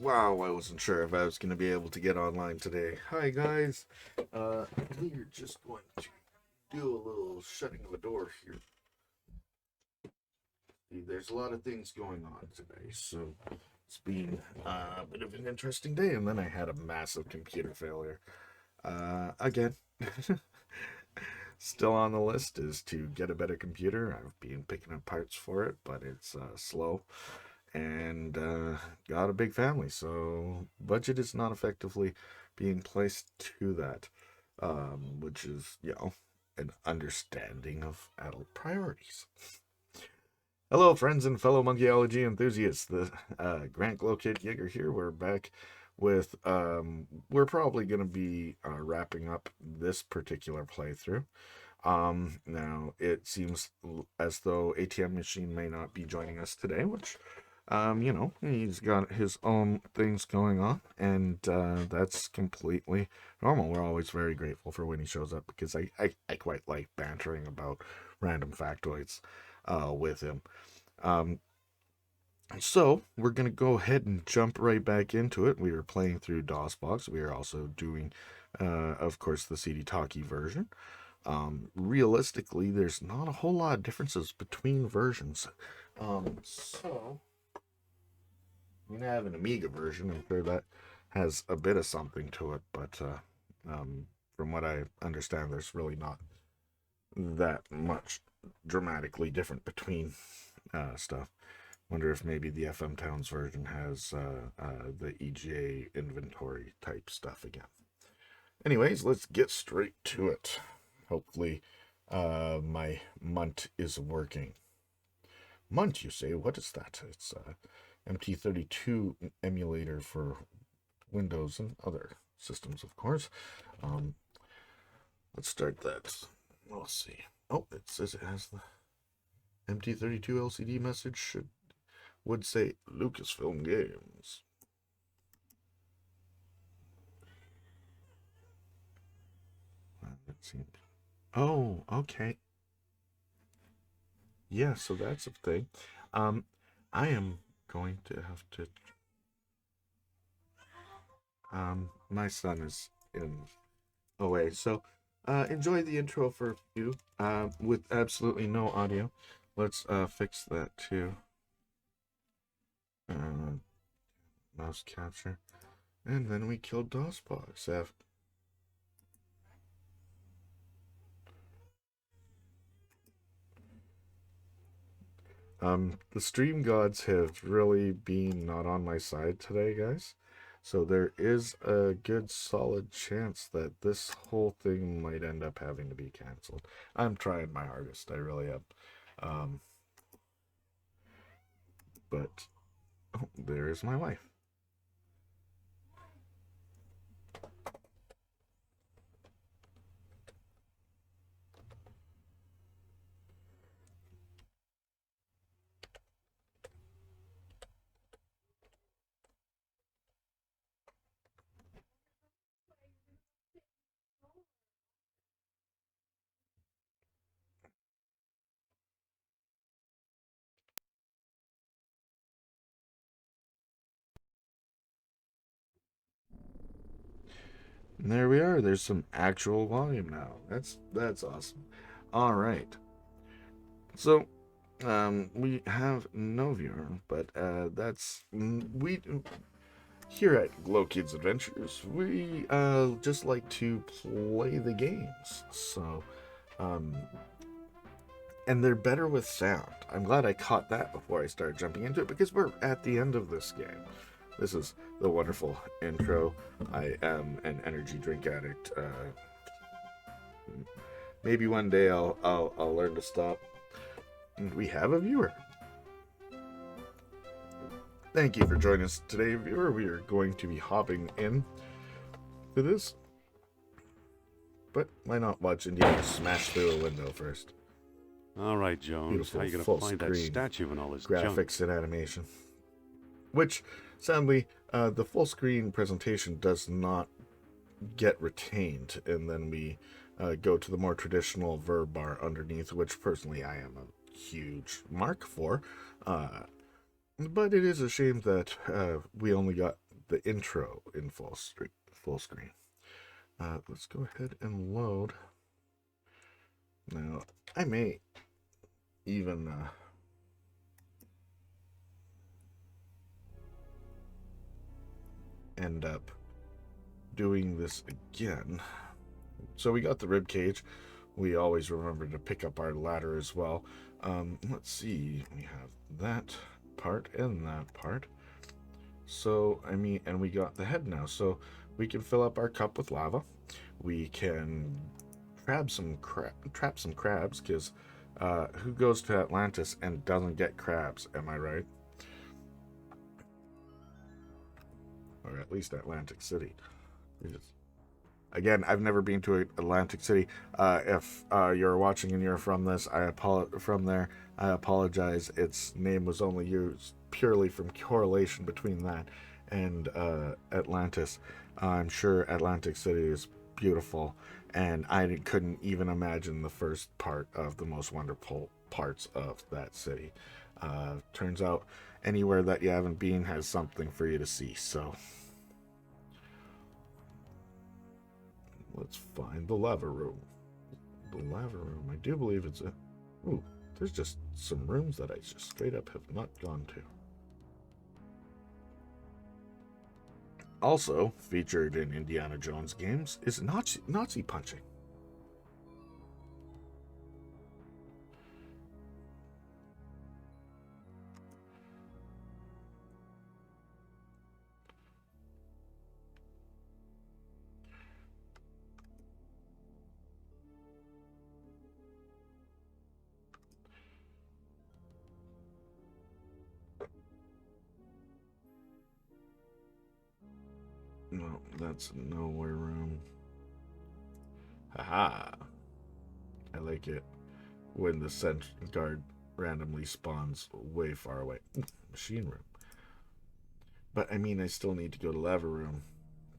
Wow, I wasn't sure if I was going to be able to get online today. Hi, guys. We're just going to do a little shutting of the door here. See, there's a lot of things going on today, so it's been a bit of an interesting day, and then I had a massive computer failure. Again. Still on the list is to get a better computer. I've been picking up parts for it, but it's slow. And got a big family, so budget is not effectively being placed to that, which is, an understanding of adult priorities. Hello, friends and fellow Monkeyology enthusiasts. The Grant GloKidd Yeager here. We're back with, we're probably going to be wrapping up this particular playthrough. Now, it seems as though ATM Machine may not be joining us today, which... he's got his own things going on, and that's completely normal. We're always very grateful for when he shows up, because I quite like bantering about random factoids with him. So we're going to go ahead and jump right back into it. We were playing through DOSBox. We are also doing, of course, the CD Talkie version. Realistically, there's not a whole lot of differences between versions. So... I'm going to have an Amiga version. I'm sure that has a bit of something to it, but from what I understand, there's really not that much dramatically different between stuff. Wonder if maybe the FM Towns version has the EGA inventory type stuff again. Anyways, let's get straight to it. Hopefully my Munt is working. Munt, you say? What is that? It's MT32 emulator for Windows and other systems, of course. Let's start that. We'll see. Oh, it says it has the MT32 LCD message. Would say Lucasfilm Games. That seems... Oh, okay. Yeah, so that's a thing. I am going to have to... my son is in OA, so enjoy the intro for a few, with absolutely no audio. Let's fix that too. Mouse capture. And then we killed DOSBox after... the stream gods have really been not on my side today, guys. So there is a good solid chance that this whole thing might end up having to be canceled. I'm trying my hardest, I really am. But oh, there is my wife. And there we are. There's some actual volume now. That's awesome. All right. So, we have no viewer, but that's we. Here at GloKidd's Adventures, we just like to play the games. So, um, and they're better with sound. I'm glad I caught that before I started jumping into it, because we're at the end of this game. This is the wonderful intro. I am an energy drink addict. Maybe one day I'll learn to stop. And we have a viewer. Thank you for joining us today, viewer. We are going to be hopping in to this. But why not watch Indiana smash through a window first? All right, Jones. Beautiful How you gonna full find that screen statue and all this graphics junk? and animation. Which, sadly, the full screen presentation does not get retained, and then we go to the more traditional verb bar underneath, which personally I am a huge mark for. But it is a shame that we only got the intro in full screen. Let's go ahead and load. Now, I may even end up doing this again. So we got the rib cage. We always remember to pick up our ladder as well. Let's see. We have that part and that part. So, I mean, and we got the head now. So we can fill up our cup with lava. We can trap some crabs, because who goes to Atlantis and doesn't get crabs? Am I right? Or at least Atlantic City. Again, I've never been to Atlantic City. If you're watching and you're from this, I apologize. Its name was only used purely from correlation between that and Atlantis. I'm sure Atlantic City is beautiful, and I couldn't even imagine the first part of the most wonderful parts of that city. Turns out anywhere that you haven't been has something for you to see, so let's find the lava room. The lava room. I do believe it's a... Ooh, there's just some rooms that I just straight up have not gone to. Also featured in Indiana Jones games is Nazi punching. No, that's a nowhere room. Haha. I like it when the sentry guard randomly spawns way far away. Machine room. But I mean, I still need to go to lava room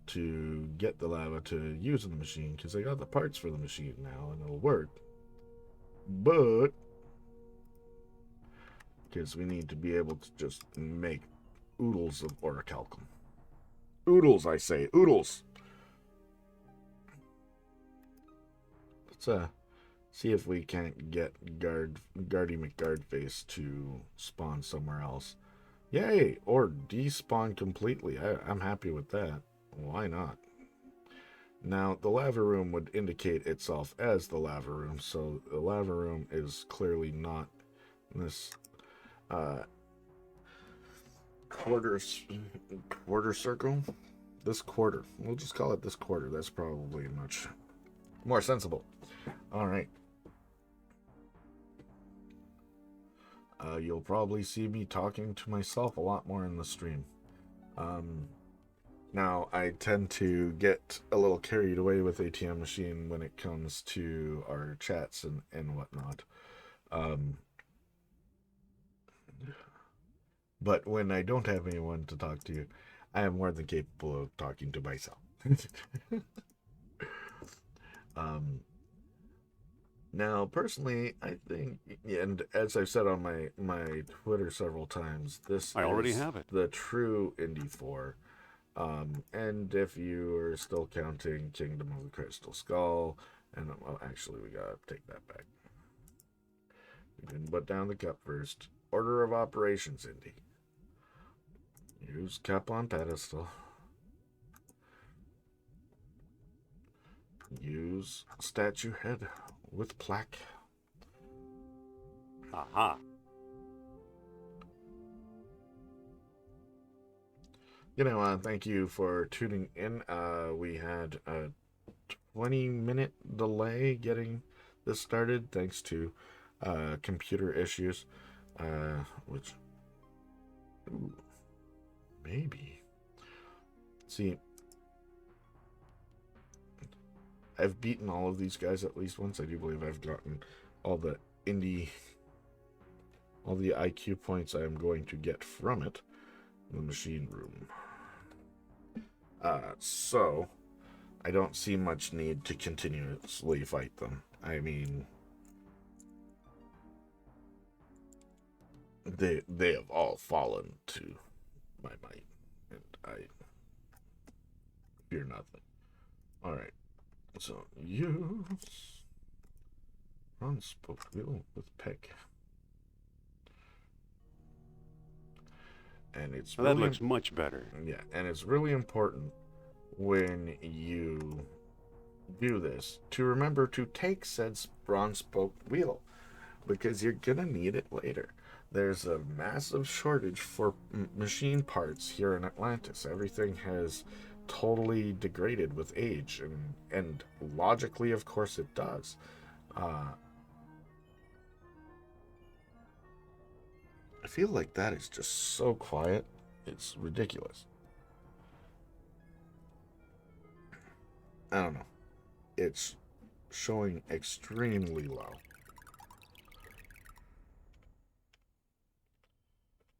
to get the lava to use in the machine, because I got the parts for the machine now and it'll work. But because we need to be able to just make oodles of orichalcum. Oodles, I say. Oodles. Let's see if we can't get Guardy McGuardface to spawn somewhere else. Yay! Or despawn completely. I'm happy with that. Why not? Now, the lava room would indicate itself as the lava room, so the lava room is clearly not this quarter circle. This quarter. We'll just call it this quarter. That's probably much more sensible. All right. You'll probably see me talking to myself a lot more in the stream. Now, I tend to get a little carried away with ATM Machine when it comes to our chats and whatnot. But when I don't have anyone to talk to, I am more than capable of talking to myself. Now, personally, I think, and as I've said on my Twitter several times, this I already is have it. the true Indy 4. And if you are still counting Kingdom of the Crystal Skull, and well, actually, we gotta take that back. We didn't put down the cup first. Order of operations, Indy. Use cup on pedestal. Use statue head with plaque. Aha. Thank you for tuning in. We had a 20-minute delay getting this started thanks to computer issues, which maybe. See, I've beaten all of these guys at least once. I do believe I've gotten all the Indy, all the IQ points I am going to get from it in the machine room. So I don't see much need to continuously fight them. I mean, they have all fallen to my might, and I fear nothing. All right, so use front spoke wheel with pick, and it's Well, that looks much better. Yeah, and it's really important when you do this to remember to take said bronze spoke wheel, because you're gonna need it later. There's a massive shortage for machine parts here in Atlantis. Everything has totally degraded with age, and logically, of course, it does. I feel like that is just so quiet. It's ridiculous. I don't know. It's showing extremely low.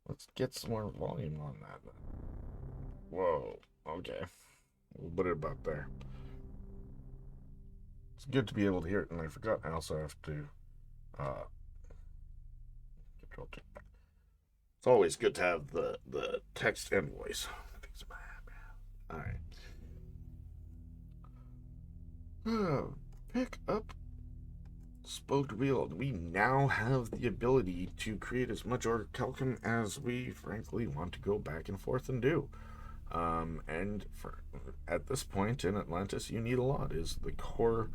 Let's get some more volume on that. Whoa. Okay. We'll put it about there. It's good to be able to hear it, and I forgot I also have to control T. It's always good to have the text and voice. Alright. Pick up spoked wheel. We now have the ability to create as much orichalcum as we frankly want to go back and forth and do. And at this point in Atlantis, you need a lot. Is the core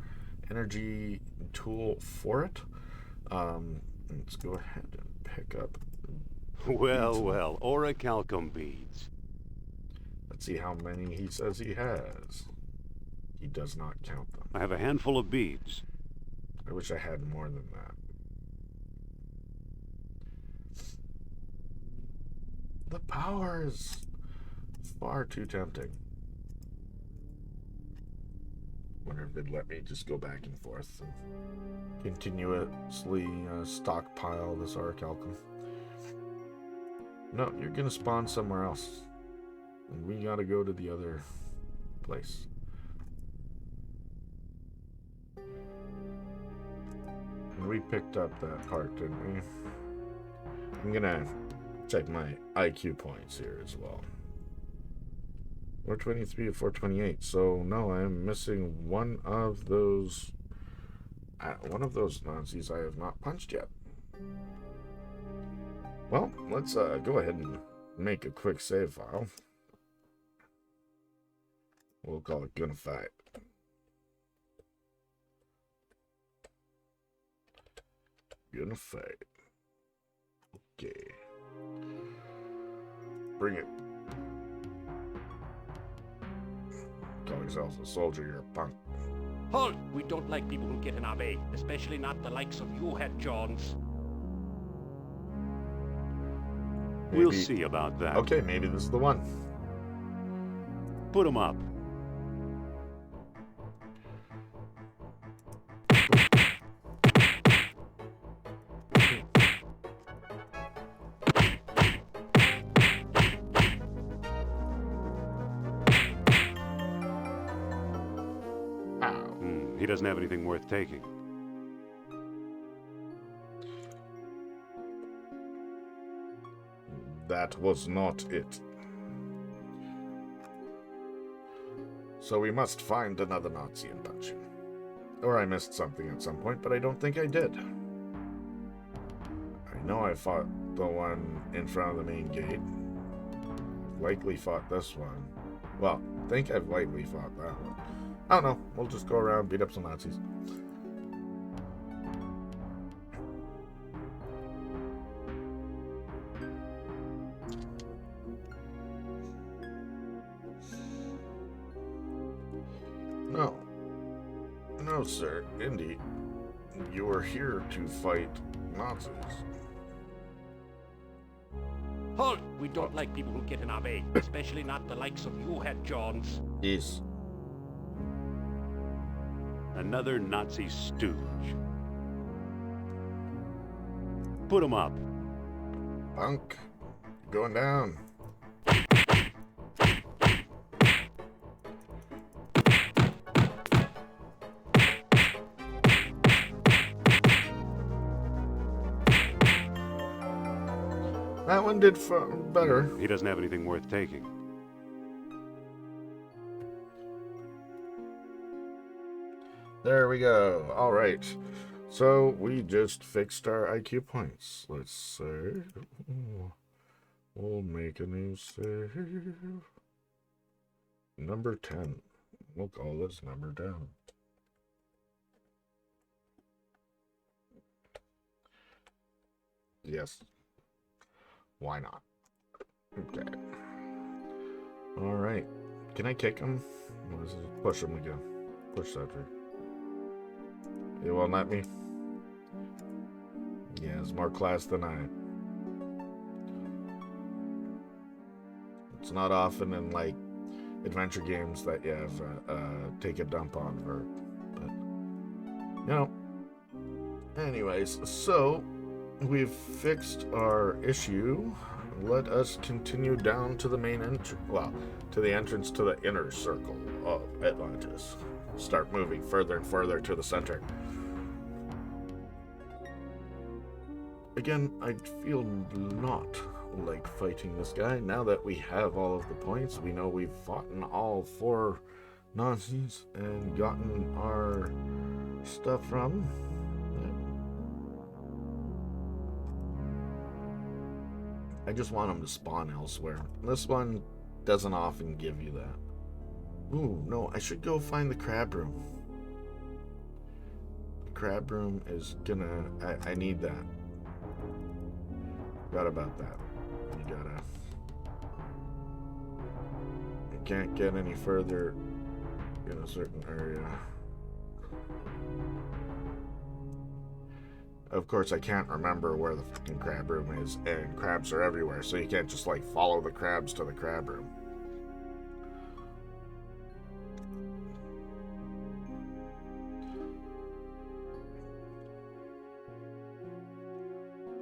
energy tool for it. Let's go ahead and pick up. Well, orichalcum beads. Let's see how many he says he has. He does not count them. I have a handful of beads. I wish I had more than that. The power is far too tempting. Wonder if they'd let me just go back and forth and continuously stockpile this orichalcum. No, you're gonna spawn somewhere else. And we gotta go to the other place. And we picked up that part, didn't we? I'm gonna check my IQ points here as well. 423 to 428. So no, I am missing one of those Nazis I have not punched yet. Well, let's go ahead and make a quick save file. We'll call it Gonna Fight. Gonna fight. Okay. Bring it. Call yourself a soldier, you're a punk. Halt! We don't like people who get in our way, especially not the likes of you, Head Jones. We'll see about that. Okay, maybe this is the one. Put him up. He doesn't have anything worth taking. That was not it. So we must find another Nazi and punch him. Or I missed something at some point, but I don't think I did. I know I fought the one in front of the main gate. I've likely fought this one. Well, I think I've likely fought that one. I don't know. We'll just go around, beat up some Nazis. No. No, sir. Indy, you are here to fight Nazis. Halt! We don't like people who get in our way, especially not the likes of you, Head Johns. Yes. Another Nazi stooge. Put him up. Punk. Going down. That one did better. He doesn't have anything worth taking. There we go. All right. So we just fixed our IQ points. Let's save. We'll make a new save. Number 10. We'll call this number 10. Yes. Why not? Okay. All right. Can I kick him? What is it? Push him again. Push that tree. It won't let me. Yeah, it's more class than I. It's not often in like adventure games that you have take a dump on vert, but you know. Anyways, so we've fixed our issue. Let us continue down to the main entrance. Well, to the entrance to the inner circle of Atlantis. Start moving further and further to the center. Again, I feel not like fighting this guy. Now that we have all of the points, we know we've fought in all 4 Nazis and gotten our stuff from. I just want them to spawn elsewhere. This one doesn't often give you that. Ooh, no, I should go find the crab room. The crab room is gonna... I need that. Forgot about that. You gotta... You can't get any further in a certain area. Of course, I can't remember where the fucking crab room is, and crabs are everywhere, so you can't just, like, follow the crabs to the crab room.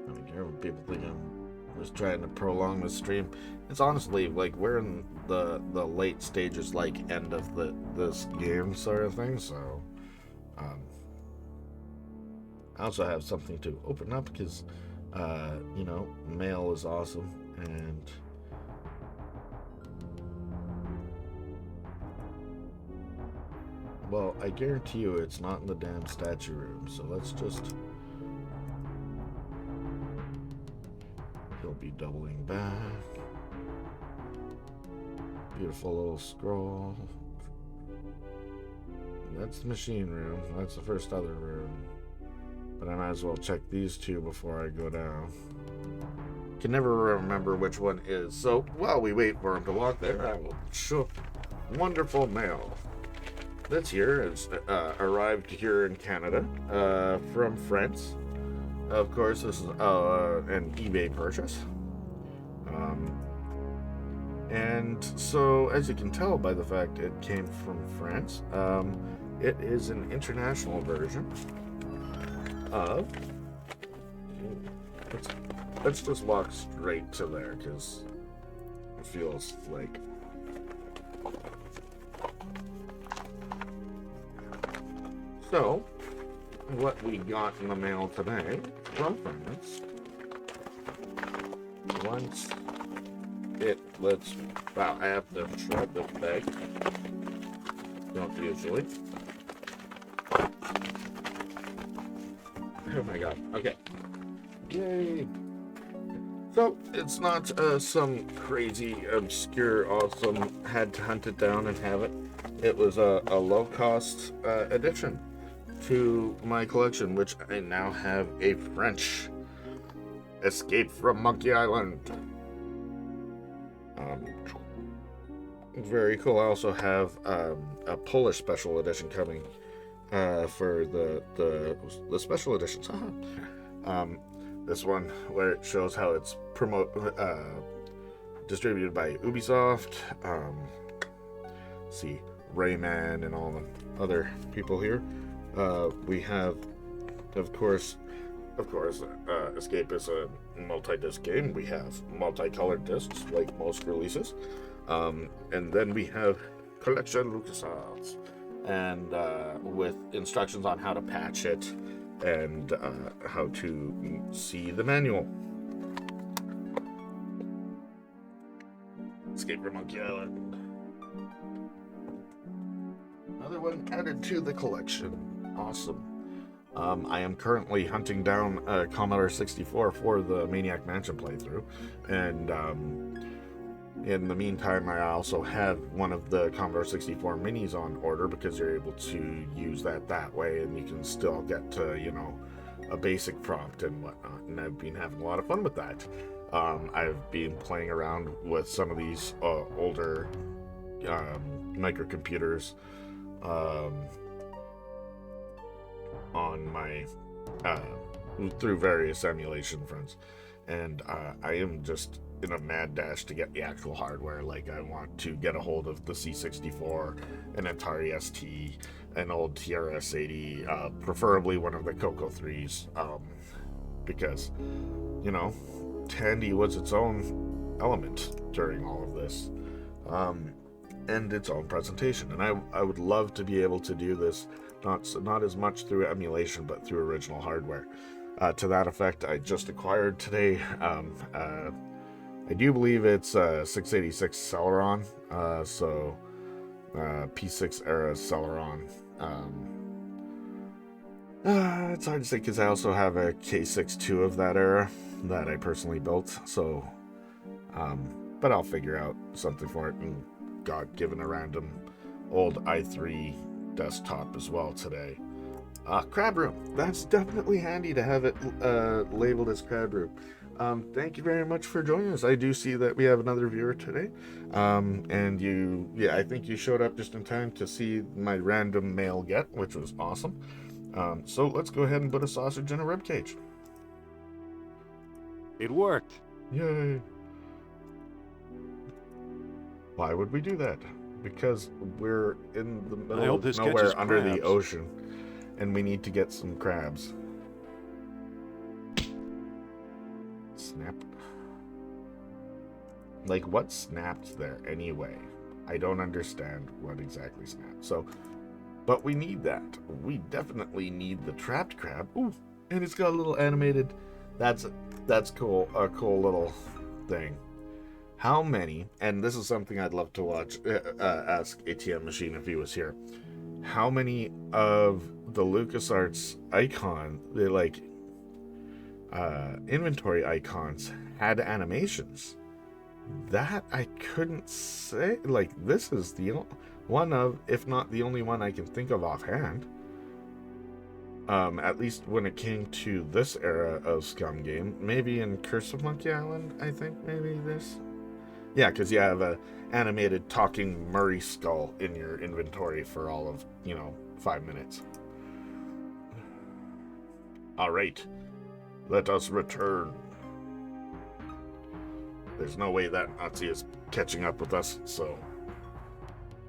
I care what people think I'm just trying to prolong the stream. It's honestly, like, we're in the late stages, like, end of this game sort of thing, so, I also have something to open up because, you know, mail is awesome, and well, I guarantee you it's not in the damn statue room, so let's just... He'll be doubling back. Beautiful little scroll. That's the machine room. That's the first other room. But I might as well check these 2 before I go down. Can never remember which one is. So while we wait for him to walk there, I will show wonderful mail. This here is arrived here in Canada from France. Of course, this is an eBay purchase. And so, as you can tell by the fact it came from France, it is an international version of... Let's just walk straight to there, because it feels like... So, what we got in the mail today from France, once it lets... Wow, I have to shred this bag. Don't usually. Oh my god. Okay. Yay. So, it's not some crazy, obscure, awesome, had to hunt it down and have it. It was a low-cost addition to my collection, which I now have a French Escape from Monkey Island. Very cool. I also have a Polish special edition coming for the special editions. This one where it shows how it's distributed by Ubisoft. See Rayman and all the other people here. We have, of course, Escape is a multi-disc game. We have multicolored discs like most releases. And then we have Collection LucasArts, and with instructions on how to patch it and how to see the manual. Escape from Monkey Island. Another one added to the collection. Awesome. I am currently hunting down Commodore 64 for the Maniac Mansion playthrough, and in the meantime, I also have one of the Commodore 64 minis on order because you're able to use that way, and you can still get to, a basic prompt and whatnot. And I've been having a lot of fun with that. I've been playing around with some of these older microcomputers on my through various emulation fronts, and I am just in a mad dash to get the actual hardware. Like, I want to get a hold of the C64, an Atari ST, an old TRS-80, preferably one of the Coco 3s, because, Tandy was its own element during all of this, and its own presentation. And I would love to be able to do this, not as much through emulation, but through original hardware. To that effect, I just acquired today, I do believe it's 686 Celeron, so P6 era Celeron. It's hard to say because I also have a K62 of that era that I personally built, so but I'll figure out something for it, and got given a random old i3 desktop as well today. Crab Room, that's definitely handy to have it labeled as Crab Room. Thank you very much for joining us. I do see that we have another viewer today. And I think you showed up just in time to see my random mail get, which was awesome. So let's go ahead and put a sausage in a rib cage. It worked. Yay. Why would we do that? Because we're in the middle of nowhere under the ocean, and we need to get some crabs. Snap. Like, what snapped there anyway? I don't understand what exactly snapped. So, but we need that. We definitely need the trapped crab. Ooh, and it's got a little animated. That's cool. A cool little thing. How many? And this is something I'd love to watch. Ask ATM Machine if he was here. How many of the LucasArts icon, inventory icons, had animations? That I couldn't say. Like, this is the one of, if not the only one I can think of offhand. At least when it came to this era of Scum game. Maybe in Curse of Monkey Island, I think, maybe this. Yeah, because you have a animated talking Murray skull in your inventory for all of, 5 minutes. Alright, let us return. There's no way that Nazi is catching up with us, so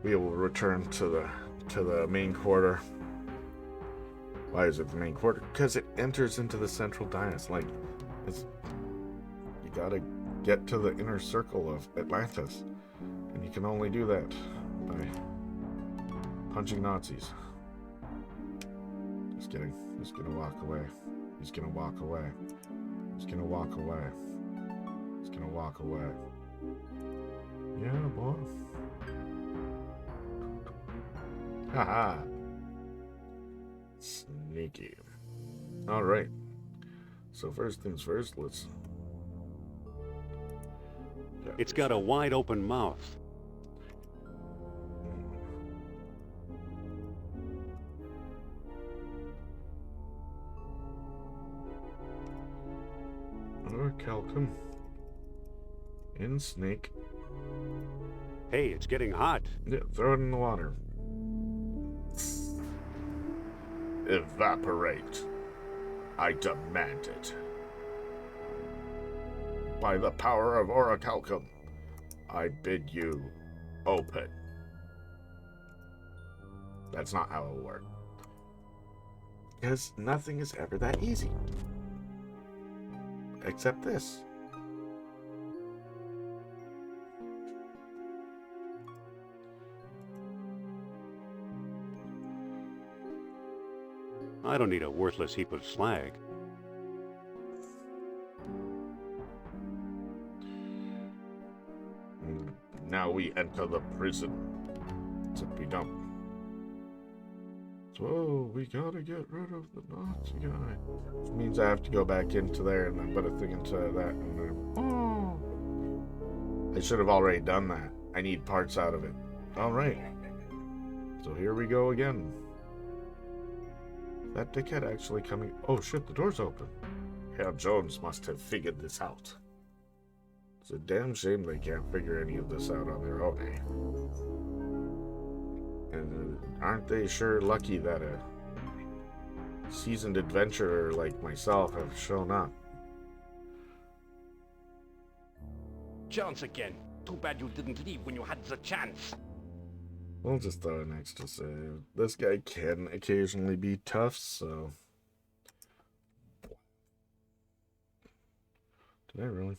we will return to the main quarter. Why is it the main quarter? Because it enters into the central dais. Like, you gotta get to the inner circle of Atlantis, and you can only do that by punching Nazis. Just kidding. He's gonna walk away. He's gonna walk away. He's gonna walk away. He's gonna walk away. Yeah, boy. Haha. Sneaky. Alright. So first things first, let's... It's got a wide open mouth. orichalcum in snake. Hey, it's getting hot. Yeah, throw it in the water. Evaporate. I demand it. By the power of orichalcum, I bid you open. That's not how it will work. Because nothing is ever that easy. Except this. I don't need a worthless heap of slag. Now we enter the prison. Zippy dump. So we gotta get rid of the Nazi guy. Which means I have to go back into there and then put a thing into that and then. Oh! I should have already done that. I need parts out of it. Alright. So here we go again. That dickhead actually coming. Oh shit, the door's open. Herr Jones must have figured this out. It's a damn shame they can't figure any of this out on their own, eh? And aren't they sure lucky that a seasoned adventurer like myself have shown up? Jones again. Too bad you didn't leave when you had the chance. We'll just throw an extra save. This guy can occasionally be tough, so... Did I really?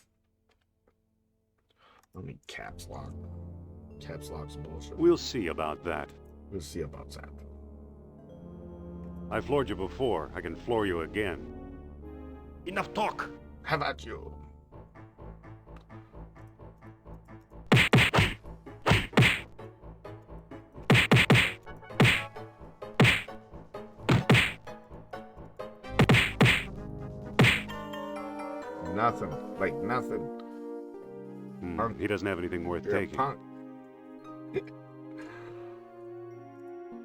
Let me caps lock. Caps lock's bullshit. We'll see about that. We'll see about that. I floored you before. I can floor you again. Enough talk. Have at you. Nothing. Like nothing. He doesn't have anything worth You're a taking. punk.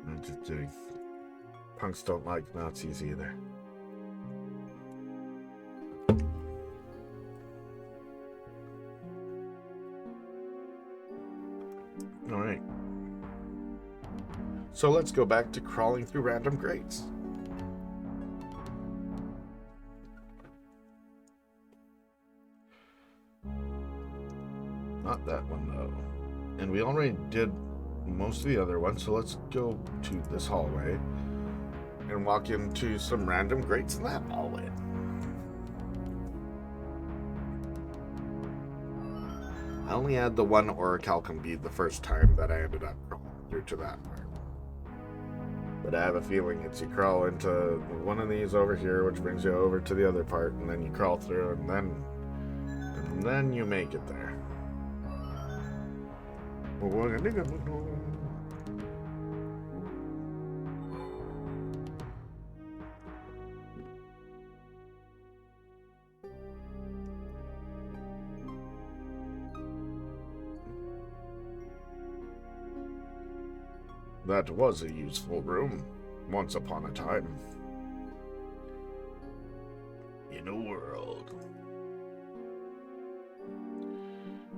I'm just kidding. Punks don't like Nazis either. Alright. So let's go back to crawling through random grates. Not that one, though. And we already did most of the other ones, so let's go to this hallway and walk into some random grates in that hallway. I only had the one orichalcum bead the first time that I ended up crawling through to that part. But I have a feeling it's you crawl into one of these over here, which brings you over to the other part, and then you crawl through, and then you make it there. That was a useful room, once upon a time. In a world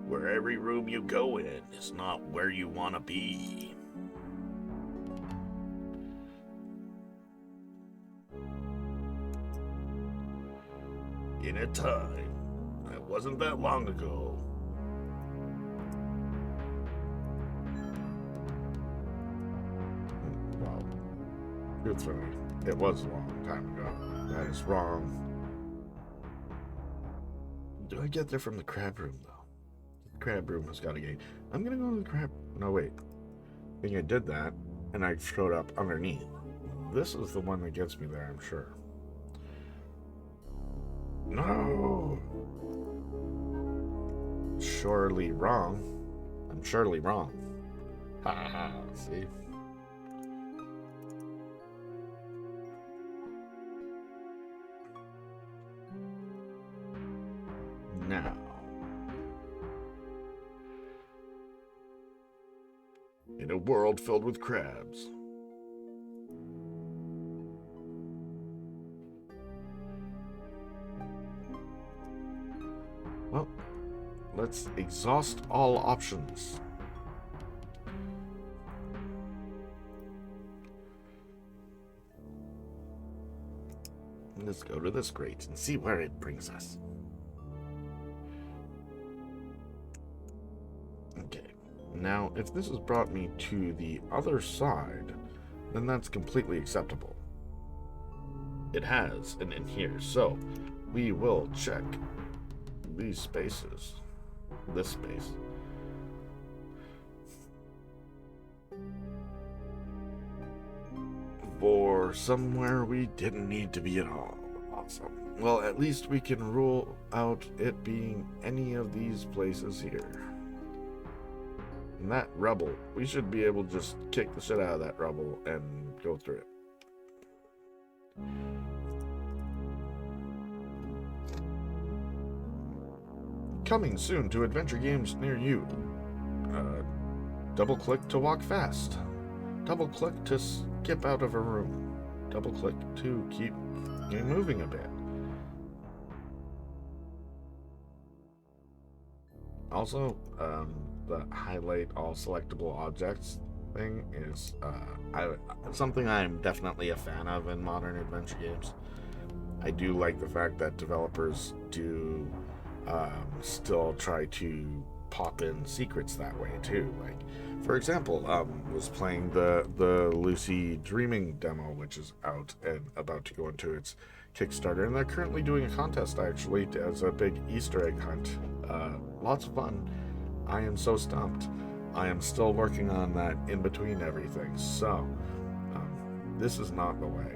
where every room you go in is not where you want to be. In a time that wasn't that long ago. Well, truthfully, it was a long time ago. That is wrong. Do I get there from the crab room, though? Crab room has got a gate. I'm gonna go to the crab. No, wait. I think I did that, and I showed up underneath. This is the one that gets me there, I'm sure. No! Surely wrong. I'm surely wrong. Ha ha, see? Now. In a world filled with crabs. Well, let's exhaust all options. Let's go to this grate and see where it brings us. Okay. Now, if this has brought me to the other side, then that's completely acceptable. It has an in here, so we will check these spaces. This space. For somewhere we didn't need to be at all. Awesome. Well, at least we can rule out it being any of these places here. And that rubble, we should be able to just kick the shit out of that rubble and go through it. Coming soon to adventure games near you. Double click to walk fast. Double click to skip out of a room. Double click to keep moving a bit. Also, the highlight all selectable objects thing is something I'm definitely a fan of in modern adventure games. I do like the fact that developers do still try to pop in secrets that way too. Like, for example, was playing the Lucy Dreaming demo, which is out and about to go into its Kickstarter, and they're currently doing a contest actually as a big Easter egg hunt. Lots of fun. I am so stumped. I am still working on that in between everything. So this is not the way.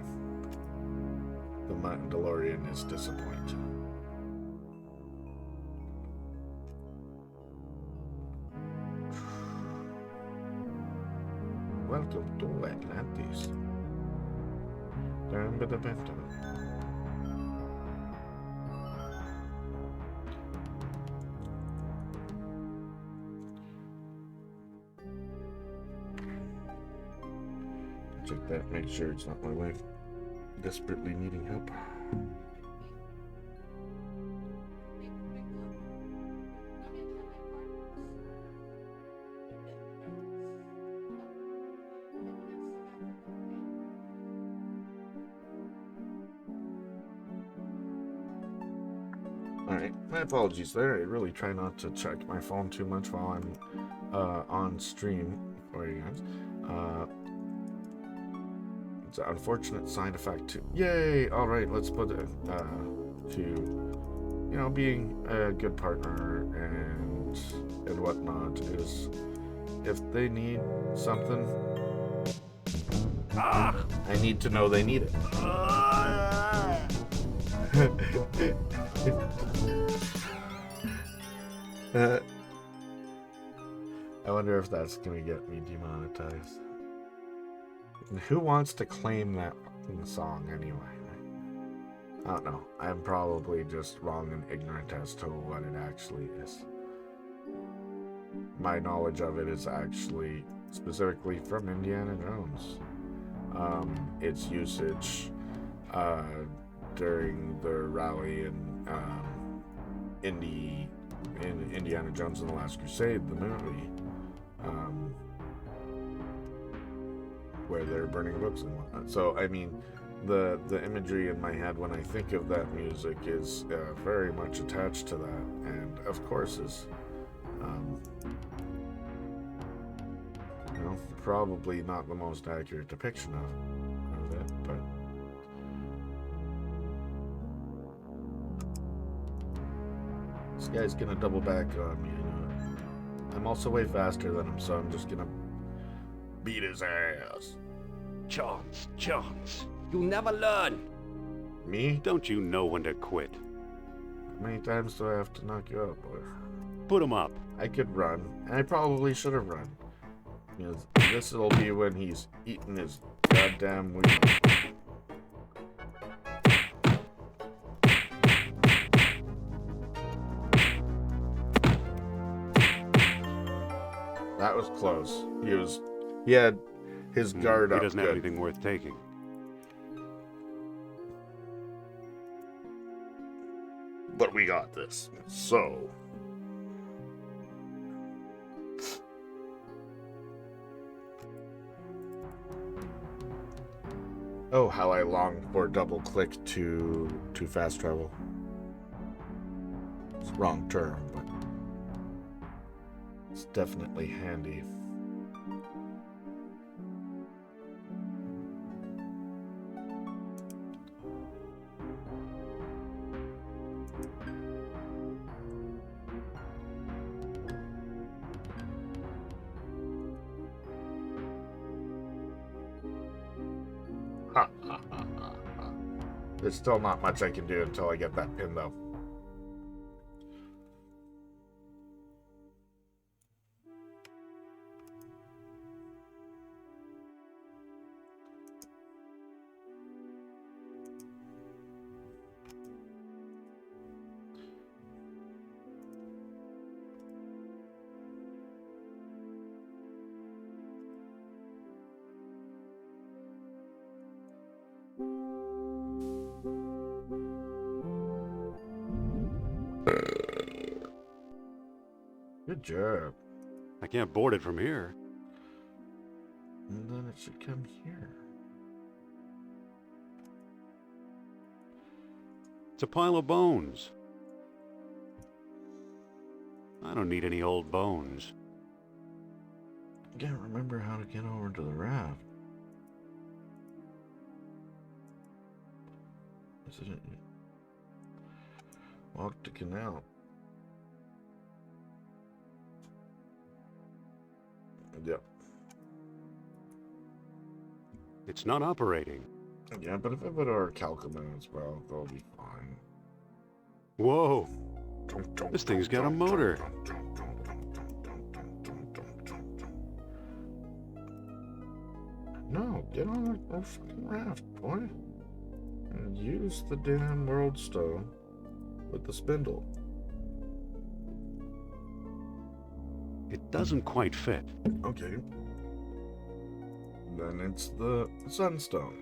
The Mandalorian is disappointing. Welcome to Atlantis. Check that, make sure it's not my wife desperately needing help. Alright, my apologies there. I really try not to check my phone too much while I'm on stream for you guys. It's an unfortunate side effect too. Yay! Alright, let's put it to, you know, being a good partner and whatnot is if they need something, I need to know they need it. I wonder if that's gonna get me demonetized. And who wants to claim that fucking song anyway? I don't know. I'm probably just wrong and ignorant as to what it actually is. My knowledge of it is actually specifically from Indiana Jones. Its usage during the rally in Indy, in Indiana Jones and the Last Crusade, the movie, where they're burning books and whatnot. So, I mean, the imagery in my head when I think of that music is very much attached to that, and of course is, you know, probably not the most accurate depiction of it, but this guy's gonna double back on me. I'm also way faster than him, so I'm just gonna beat his ass. Chance. You never learn. Me? Don't you know when to quit? How many times do I have to knock you out, boy? Put him up. I could run, and I probably should have run. Because this will be when he's eating his goddamn wheel. That was close. He had his guard up. He doesn't good. have anything worth taking. But we got this. So... Oh, how I long for double click to fast travel. It's the wrong term, but it's definitely handy. There's still not much I can do until I get that pin, though. Good job. I can't board it from here. And then it should come here. It's a pile of bones. I don't need any old bones. I can't remember how to get over to the raft. Is it? Walk the canal. Yep. It's not operating. Yeah, but if I put our calculations, well, they'll be fine. Whoa! This thing's got a motor. No, get on our fucking raft, boy. And use the damn world stone with the spindle. It doesn't quite fit. Okay. Then it's the sunstone.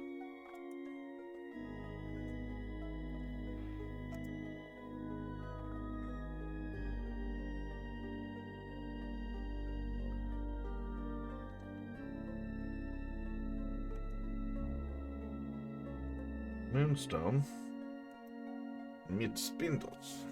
Moonstone. Mid spindles.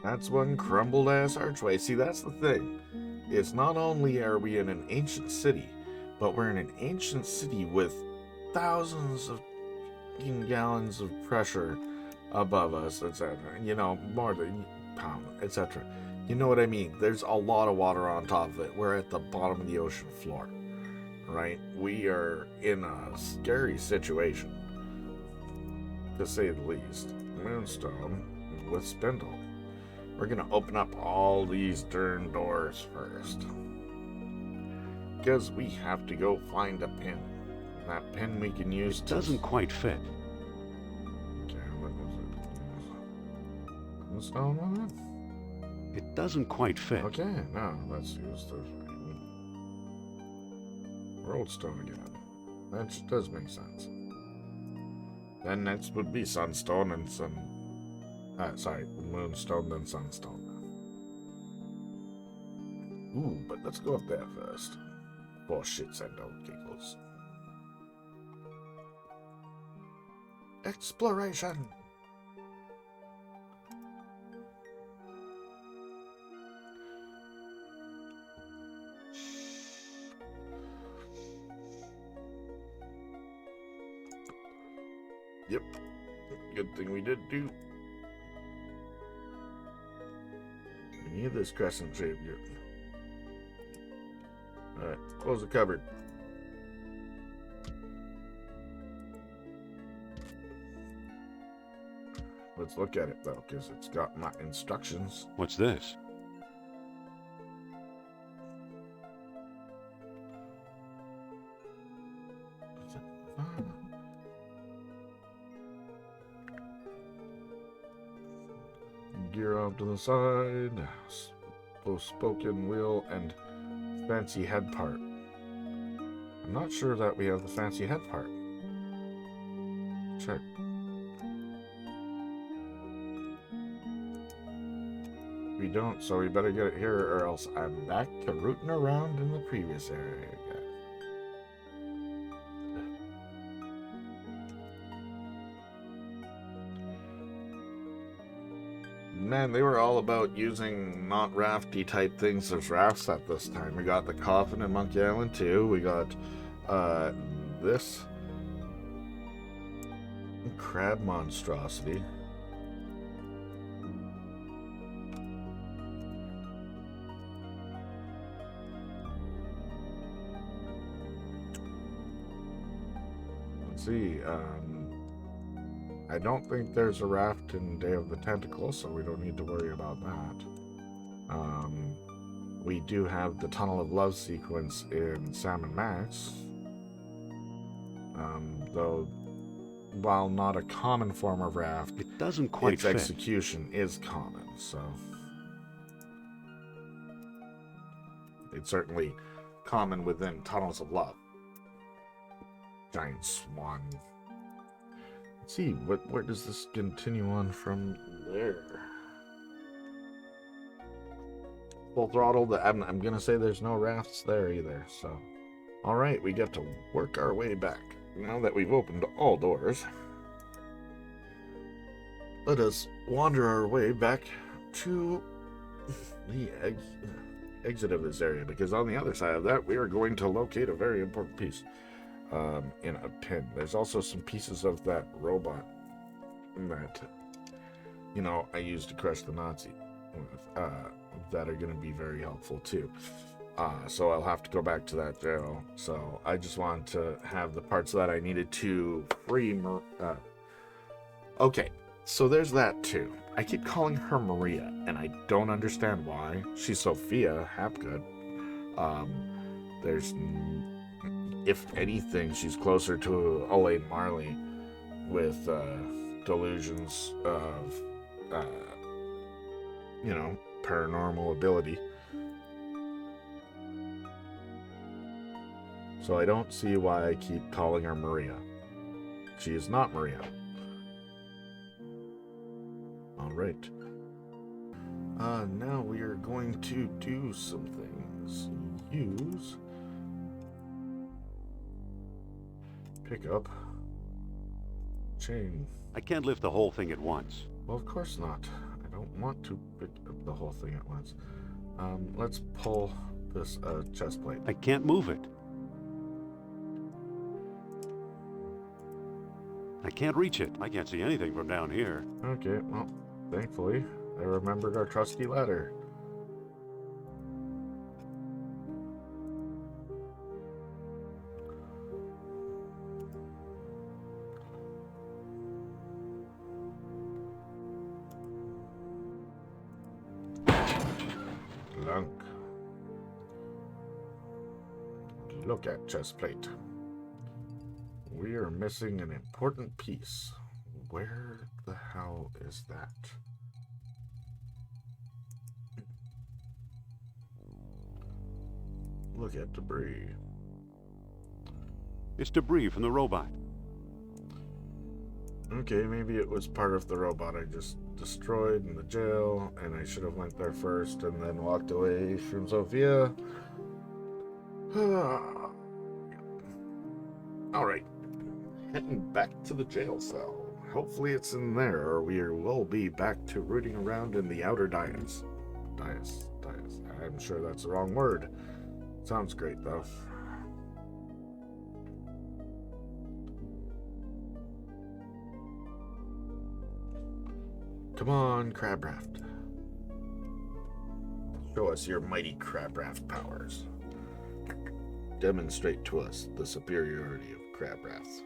That's one crumbled ass archway. See, that's the thing. It's not only are we in an ancient city, but we're in an ancient city with thousands of fucking gallons of pressure above us, etc. You know, more than pound, etc. You know what I mean? There's a lot of water on top of it. We're at the bottom of the ocean floor, right? We are in a scary situation, to say the least. Moonstone with spindle. We're gonna open up all these darn doors first, because we have to go find a pin. And that pin we can use to... Doesn't quite fit. Okay, what was it? Moonstone on it? It doesn't quite fit. Okay, now let's use the world stone again. That does make sense. Then next would be sunstone and moonstone, then sunstone. Ooh, but let's go up there first. For shits and old giggles. Exploration! Yep. Good thing we did do. We need this crescent shape here. Alright, close the cupboard. Let's look at it though, because it's got my instructions. What's this? gear off to the side. Both spoken wheel and fancy head part. I'm not sure that we have the fancy head part. Check. We don't, so we better get it here or else I'm back to rooting around in the previous area again. Man, they were all about using not rafty type things as rafts at this time. We got the coffin in Monkey Island 2. We got this crab monstrosity. Let's see. I don't think there's a raft in Day of the Tentacle, so we don't need to worry about that. We do have the Tunnel of Love sequence in Sam and Max. Though, while not a common form of raft, It doesn't quite its fit. execution is common, so... It's certainly common within Tunnels of Love. Giant swan. Let's see, where does this continue on from there? Full throttle, I'm gonna say there's no rafts there either, so... Alright, we get to work our way back. Now that we've opened all doors, let us wander our way back to the exit of this area, because on the other side of that, we are going to locate a very important piece. In a pin. There's also some pieces of that robot that, you know, I used to crush the Nazi with, that are going to be very helpful too. So I'll have to go back to that jail. So I just want to have the parts that I needed to free. Okay, so there's that too. I keep calling her Maria, and I don't understand why. She's Sophia Hapgood. There's... If anything, she's closer to Elaine Marley with delusions of, you know, paranormal ability. So I don't see why I keep calling her Maria. She is not Maria. Alright. Now we are going to do some things. Use... Pick up. Chain. I can't lift the whole thing at once. Well, of course not. I don't want to pick up the whole thing at once. Let's pull this chest plate. I can't move it. I can't reach it. I can't see anything from down here. Okay, well, thankfully, I remembered our trusty ladder. Look at chest plate. We are missing an important piece. Where the hell is that? Look at debris. It's debris from the robot. Okay, maybe it was part of the robot I just destroyed in the jail, and I should have went there first and then walked away from Sophia. Alright. Heading back to the jail cell. Hopefully it's in there, or we will be back to rooting around in the outer dais. Dais. I'm sure that's the wrong word. Sounds great, though. Come on, crab raft. Show us your mighty crab raft powers. Demonstrate to us the superiority of crab rafts.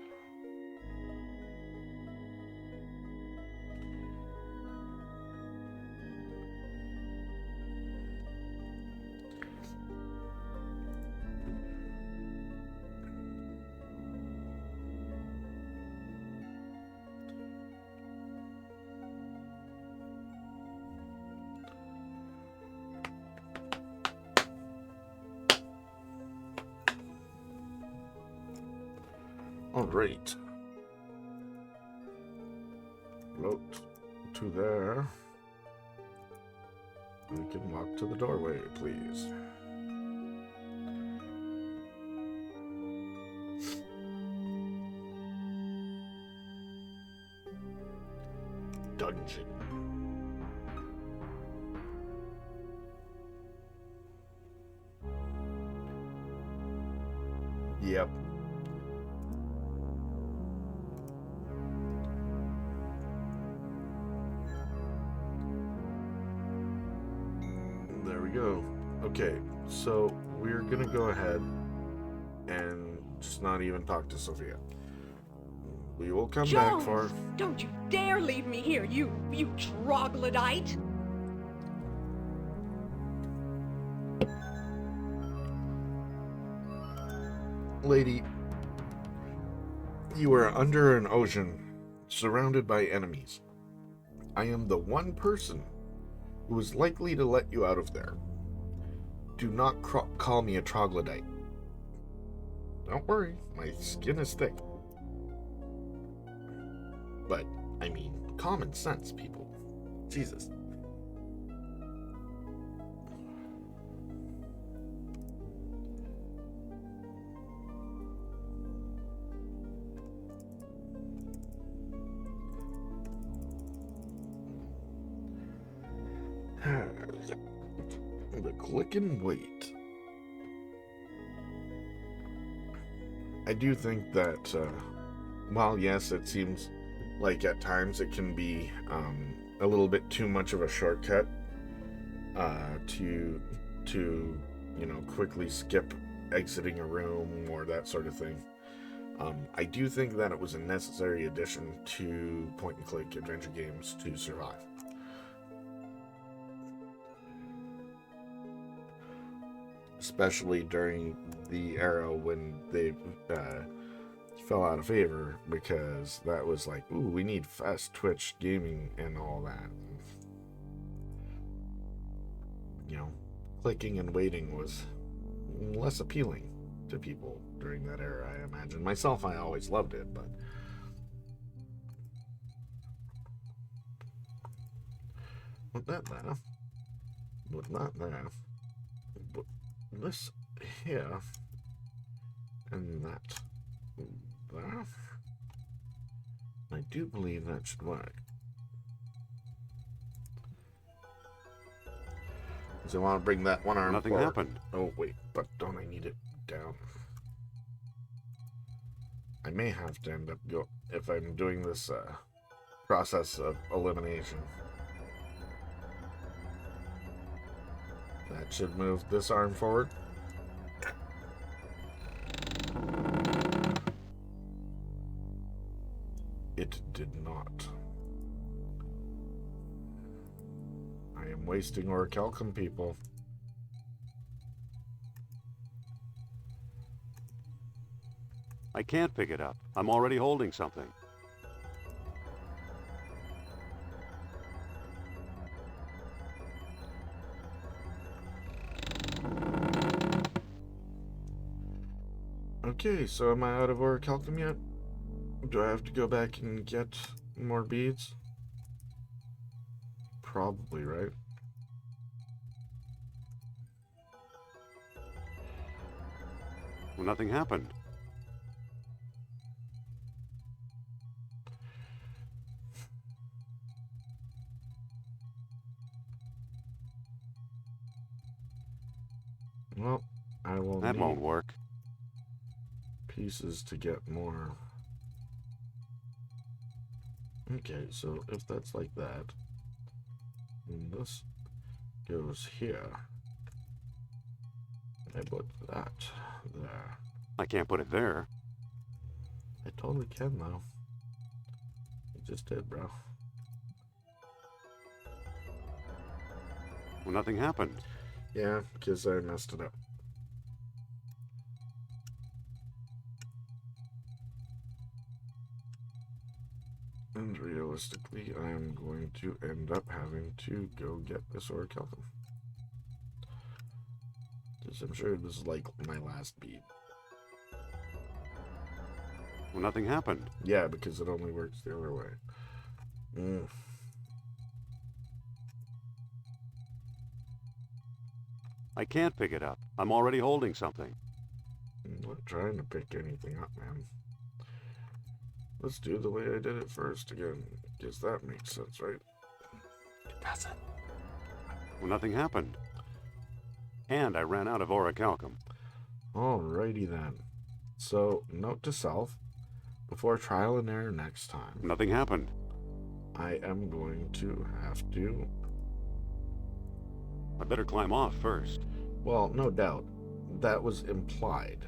Alright. Float to there. We can walk to the doorway, please. Dungeon. Yep. There we go. Okay, so we're gonna go ahead and just not even talk to Sophia. We will come back for... Don't you dare leave me here, you troglodyte! Lady, you are under an ocean, surrounded by enemies. I am the one person who is likely to let you out of there. Do not call me a troglodyte. Don't worry, my skin is thick. But, I mean, common sense, people. Jesus. The click and wait. I do think that, while yes, it seems like at times it can be a little bit too much of a shortcut to you know, quickly skip exiting a room or that sort of thing. I do think that it was a necessary addition to point-and-click adventure games to survive. Especially during the era when they fell out of favor, because that was like, ooh, we need fast twitch gaming and all that. You know, clicking and waiting was less appealing to people during that era, I imagine. Myself, I always loved it, but... Not that there. But not there. But this here. And that there. I do believe that should work. So I want to bring that one arm Nothing forward. happened. Oh, wait, but don't I need it down? I may have to end up if I'm doing this process of elimination. That should move this arm forward. It did not. I am wasting orichalcum, people. I can't pick it up. I'm already holding something. Okay, so am I out of orichalcum yet? Do I have to go back and get more beads? Probably, right? Well, nothing happened. Well, I will That need won't work. pieces to get more. Okay, so if that's like that, and this goes here, I put that there. I can't put it there. I totally can though. I just did, bro. Well, nothing happened. Yeah, because I messed it up. And realistically, I am going to end up having to go get this orichalcum. Because I'm sure this is like my last bead. Well, Well, nothing happened. Yeah, because it only works the other way. I can't pick it up. I'm already holding something. I'm not trying to pick anything up, man. Let's do the way I did it first again. Guess that makes sense, right? It doesn't. Well, nothing happened. And I ran out of orichalcum. Alrighty then. So, note to self, before trial and error next time, Nothing happened. I am going to have to... I better climb off first. Well, no doubt. That was implied.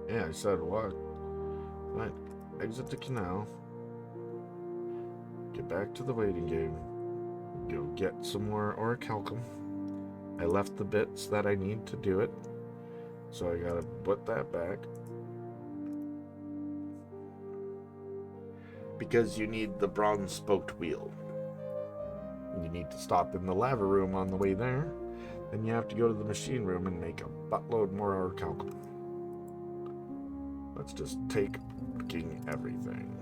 Yeah, I said what? Right. Exit the canal. Get back to the waiting game. Go get some more orichalcum. I left the bits that I need to do it. So I gotta put that back. Because you need the bronze spoked wheel. You need to stop in the lava room on the way there. Then you have to go to the machine room and make a buttload more orichalcum. Let's just take fucking everything.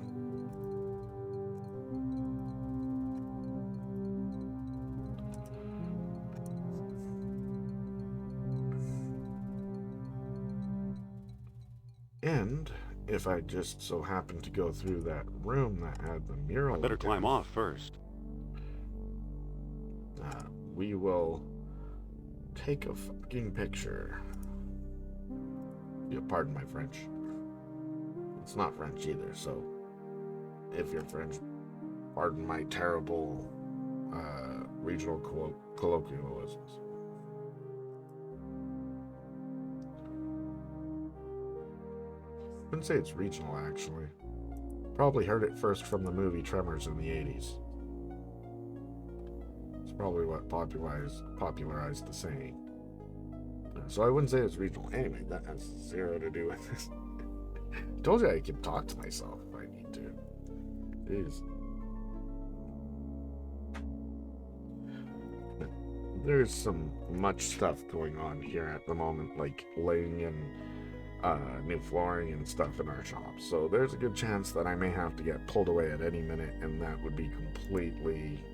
And if I just so happen to go through that room that had the mural, I better climb off first. we will take a fucking picture. You pardon my French. It's not French either, so if you're French, pardon my terrible regional colloquialisms. I wouldn't say it's regional, actually. Probably heard it first from the movie Tremors in the 80s. It's probably what popularized the saying. So I wouldn't say it's regional. Anyway, that has zero to do with this. I told you I could talk to myself if I need to. Jeez. There's some much stuff going on here at the moment, like laying in new flooring and stuff in our shop. So there's a good chance that I may have to get pulled away at any minute, and that would be completely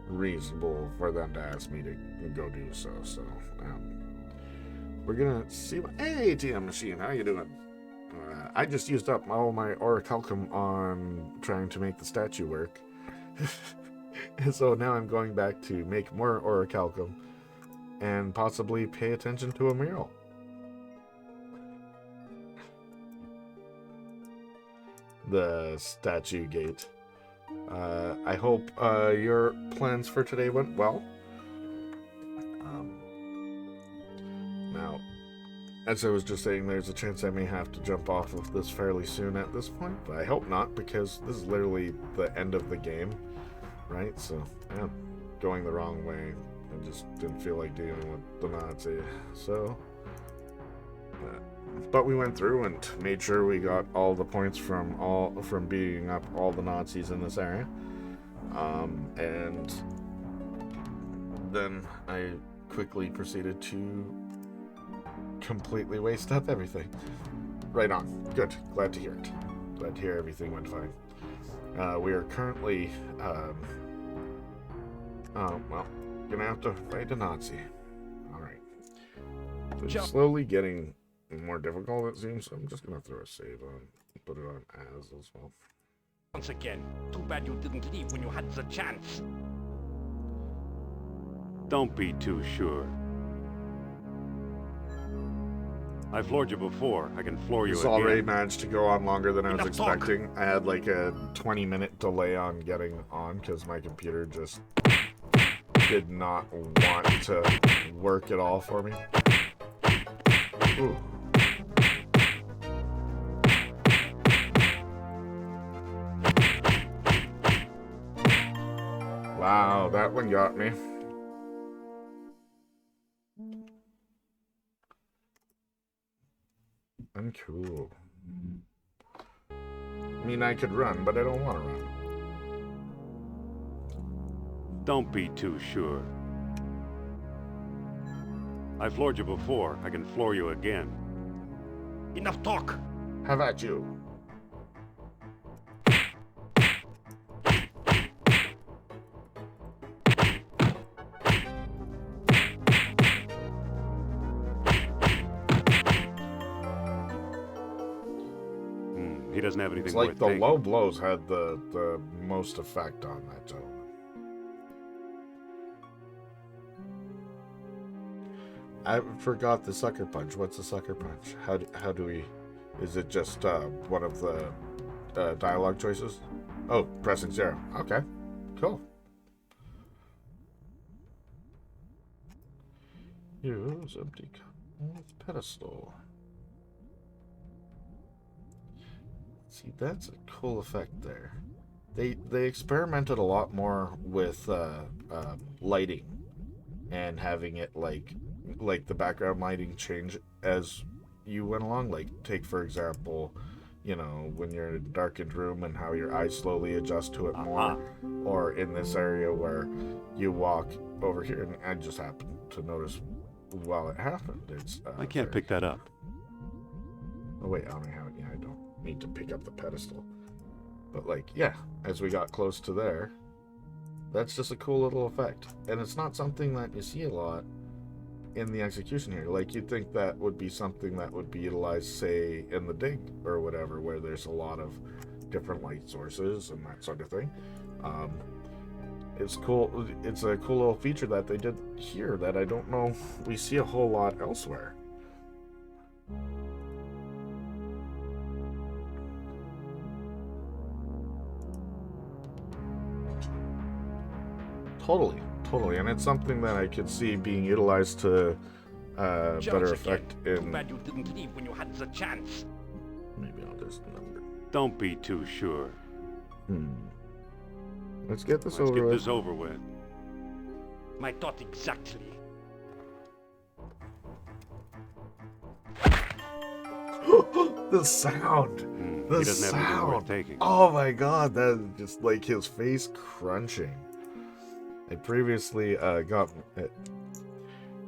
reasonable for them to ask me to go do so. So we're gonna see what... Hey, ATM machine, how you doing? I just used up all my orichalcum on trying to make the statue work. And so now I'm going back to make more orichalcum and possibly pay attention to a mural. The statue gate. I hope your plans for today went well. Now, as I was just saying, there's a chance I may have to jump off of this fairly soon at this point, but I hope not, because this is literally the end of the game, right? So, yeah, going the wrong way. I just didn't feel like dealing with the Nazi. So, but we went through and made sure we got all the points from beating up all the Nazis in this area. And then I quickly proceeded to completely waste up everything. Right on. Good. Glad to hear it. Glad to hear everything went fine. We are currently, gonna have to fight a Nazi. Alright. It's slowly getting more difficult, it seems, so I'm just gonna throw a save on, put it on as well. Once again, too bad you didn't leave when you had the chance. Don't be too sure. I floored you before. I can floor you This again. already managed to go on longer than I was Enough talk. expecting. I had like a 20-minute delay on getting on because my computer just did not want to work at all for me. Ooh. Wow, that one got me. I'm cool. I mean, I could run, but I don't want to run. Don't be too sure. I floored you before. I can floor you again. Enough talk! Have at you. He doesn't have anything It's like worth the taking. low blows had the most effect on that gentleman. I forgot the sucker punch. What's the sucker punch? How do we? Is it just one of the dialogue choices? Oh, pressing 0. Okay, cool. Use empty cup with pedestal. See, that's a cool effect there. They experimented a lot more with lighting and having it like the background lighting change as you went along. Like, take for example, you know, when you're in a darkened room and how your eyes slowly adjust to it more, or in this area where you walk over here, and I just happened to notice while it happened. It's I can't pick that up. Oh wait, I only have it. Yeah, I don't need to pick up the pedestal. But like, yeah, as we got close to there, that's just a cool little effect. And it's not something that you see a lot in the execution here. Like, you'd think that would be something that would be utilized, say, in the dig or whatever, where there's a lot of different light sources and that sort of thing. It's cool. It's a cool little feature that they did here that I don't know we see a whole lot elsewhere. Totally, and it's something that I could see being utilized to better effect Too in. bad you didn't leave when you had the chance. Maybe I'll just number. Don't be too sure. Let's get this Let's over get with. this over with. My thought exactly. The sound. The He doesn't have anything worth sound. taking. Oh my god, that's just like his face crunching. I previously got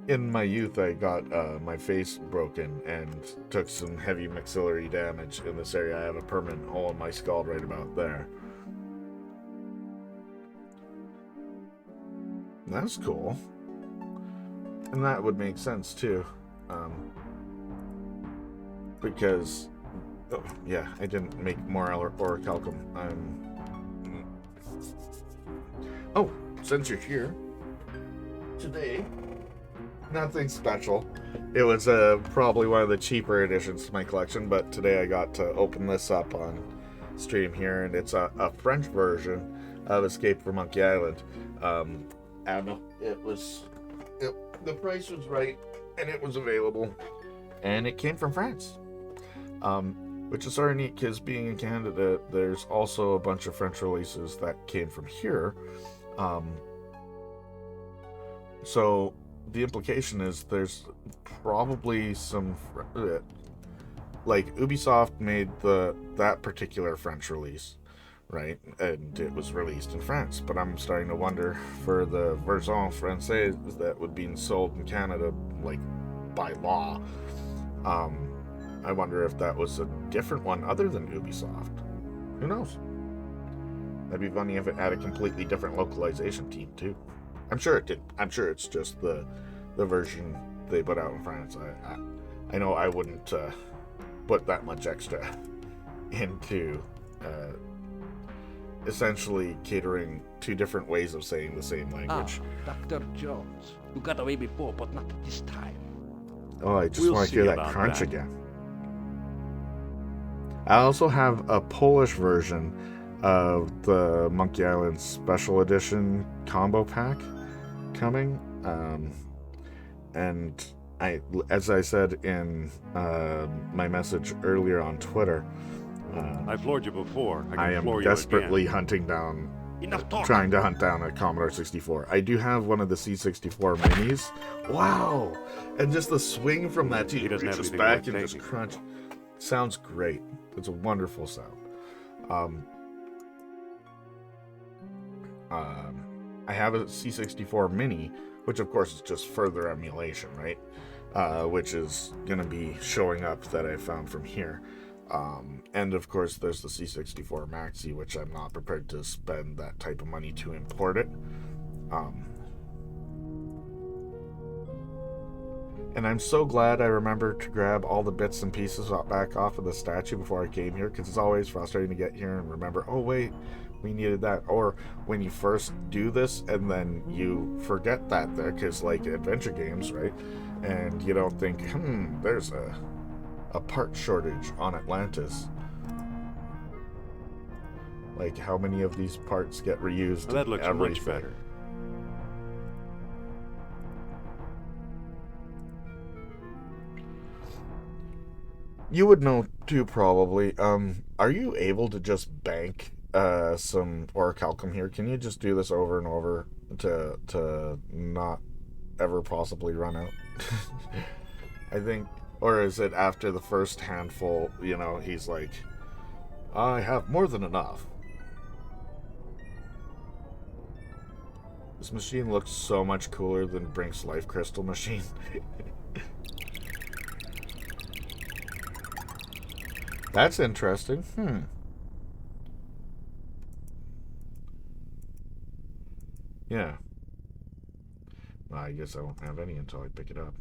in my youth. I got my face broken and took some heavy maxillary damage in this area. I have a permanent hole in my skull right about there. That's cool, and that would make sense too, because yeah, I didn't make more orichalcum. Oh. Since you're here today, nothing special. It was probably one of the cheaper additions to my collection, but today I got to open this up on stream here, and it's a French version of Escape from Monkey Island. And the price was right, and it was available, and it came from France, which is sort of neat because being in Canada, there's also a bunch of French releases that came from here. So the implication is there's probably some like Ubisoft made that particular French release, right? And it was released in France. But I'm starting to wonder for the version française that would be sold in Canada, like by law. I wonder if that was a different one other than Ubisoft. Who knows? That'd be funny if it had a completely different localization team too. I'm sure it did. I'm sure it's just the version they put out in France. I know I wouldn't put that much extra into essentially catering two different ways of saying the same language. Dr. Jones. You got away before, but not this time. Oh, I just We'll want to hear see that about crunch that. again. I also have a Polish version of the Monkey Island Special Edition combo pack coming, and as I said in my message earlier on Twitter, I floored you before. I can I am floor desperately you again. hunting down, Enough talk. trying to hunt down a Commodore 64. I do have one of the C64 minis. Wow! And just the swing from that, He he doesn't have reaches anything back worth and just taking. crunch. Sounds great. It's a wonderful sound. I have a C64 Mini, which of course is just further emulation, right? Which is going to be showing up that I found from here. And of course there's the C64 Maxi, which I'm not prepared to spend that type of money to import it. And I'm so glad I remembered to grab all the bits and pieces back off of the statue before I came here, because it's always frustrating to get here and remember, oh wait, we needed that. Or when you first do this and then you forget that there, because like adventure games, right? And you don't think, there's a part shortage on Atlantis. Like, how many of these parts get reused? Well, that looks much better. You would know too, probably. Are you able to just bank some orichalcum here? Can you just do this over and over to not ever possibly run out? I think, or is it after the first handful, he's like, I have more than enough. This machine looks so much cooler than Brink's Life Crystal machine. That's interesting. Yeah. Well, I guess I won't have any until I pick it up.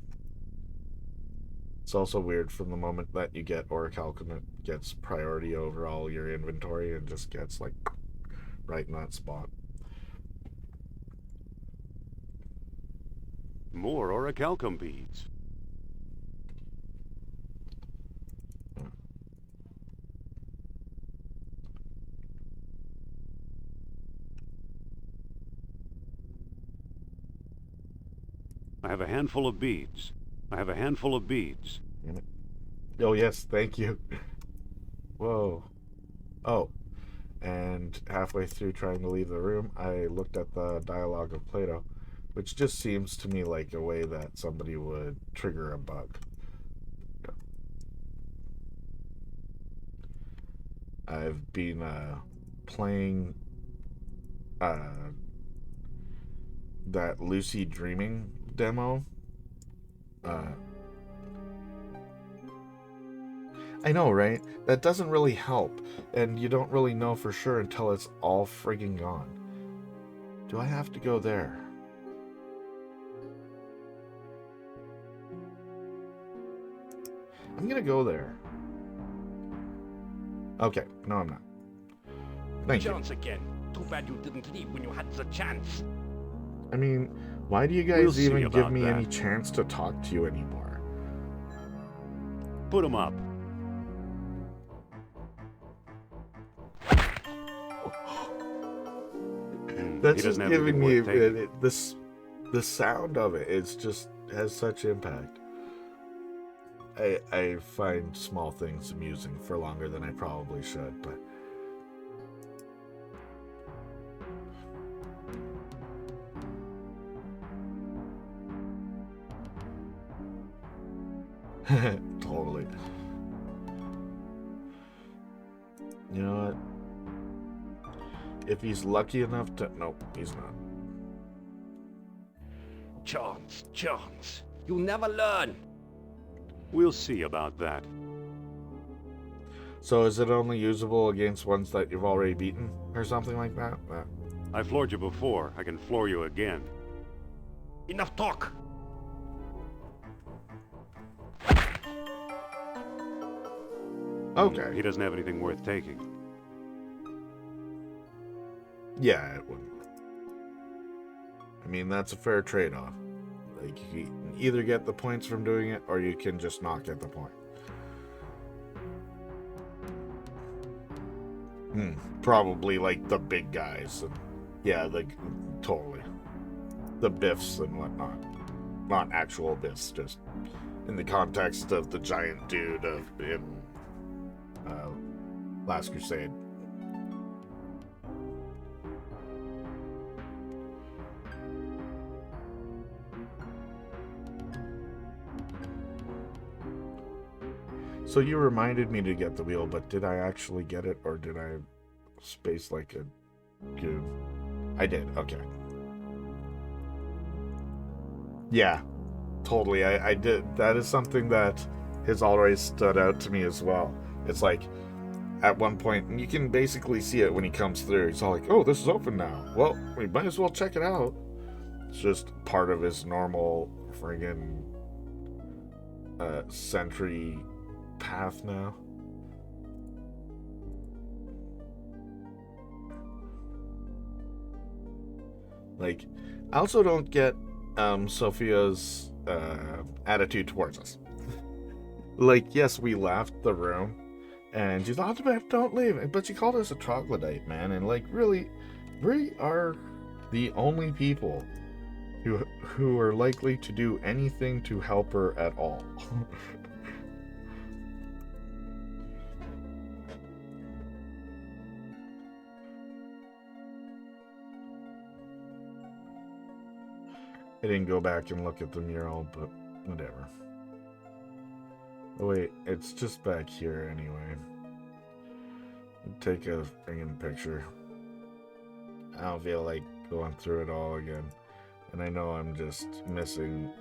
It's also weird from the moment that you get orichalcum, it gets priority over all your inventory and just gets like right in that spot. More orichalcum beads. I have a handful of beads. Oh, yes, thank you. Whoa. Oh, and halfway through trying to leave the room, I looked at the dialogue of Plato, which just seems to me like a way that somebody would trigger a bug. I've been playing that lucid dreaming demo. I know, right? That doesn't really help, and you don't really know for sure until it's all friggin' gone. Do I have to go there? I'm gonna go there. Okay, no I'm not. Thank you. Chance again. Too bad you didn't leave when you had the chance. I mean, why do you guys We'll see even give about me that. any chance to talk to you anymore? Put 'em up. That's He just doesn't have giving anything me worth taking. the sound of it. It's just has such impact. I find small things amusing for longer than I probably should, but totally. You know what? If he's lucky enough to... Nope, he's not. Chance. You never learn. We'll see about that. So is it only usable against ones that you've already beaten? Or something like that? I floored you before. I can floor you again. Enough talk. Okay. He doesn't have anything worth taking. Yeah, it wouldn't. I mean, that's a fair trade-off. Like, you can either get the points from doing it, or you can just not get the point. Probably, like, the big guys. Yeah, totally. The Biffs and whatnot. Not actual Biffs, just in the context of the giant dude in Last Crusade. So you reminded me to get the wheel, but did I actually get it, or did I space like a goof? I did, okay. Yeah, totally. I did. That is something that has always stood out to me as well. It's like, at one point, and you can basically see it when he comes through. He's all like, oh, this is open now. Well, we might as well check it out. It's just part of his normal friggin' sentry path now. Like, I also don't get Sophia's attitude towards us. Like, yes, we left the room, and she thought, don't leave. But she called us a troglodyte, man. And, like, really, we are the only people who are likely to do anything to help her at all. I didn't go back and look at the mural, but whatever. Oh wait, it's just back here anyway. Take a friggin' picture. I don't feel like going through it all again. And I know I'm just missing...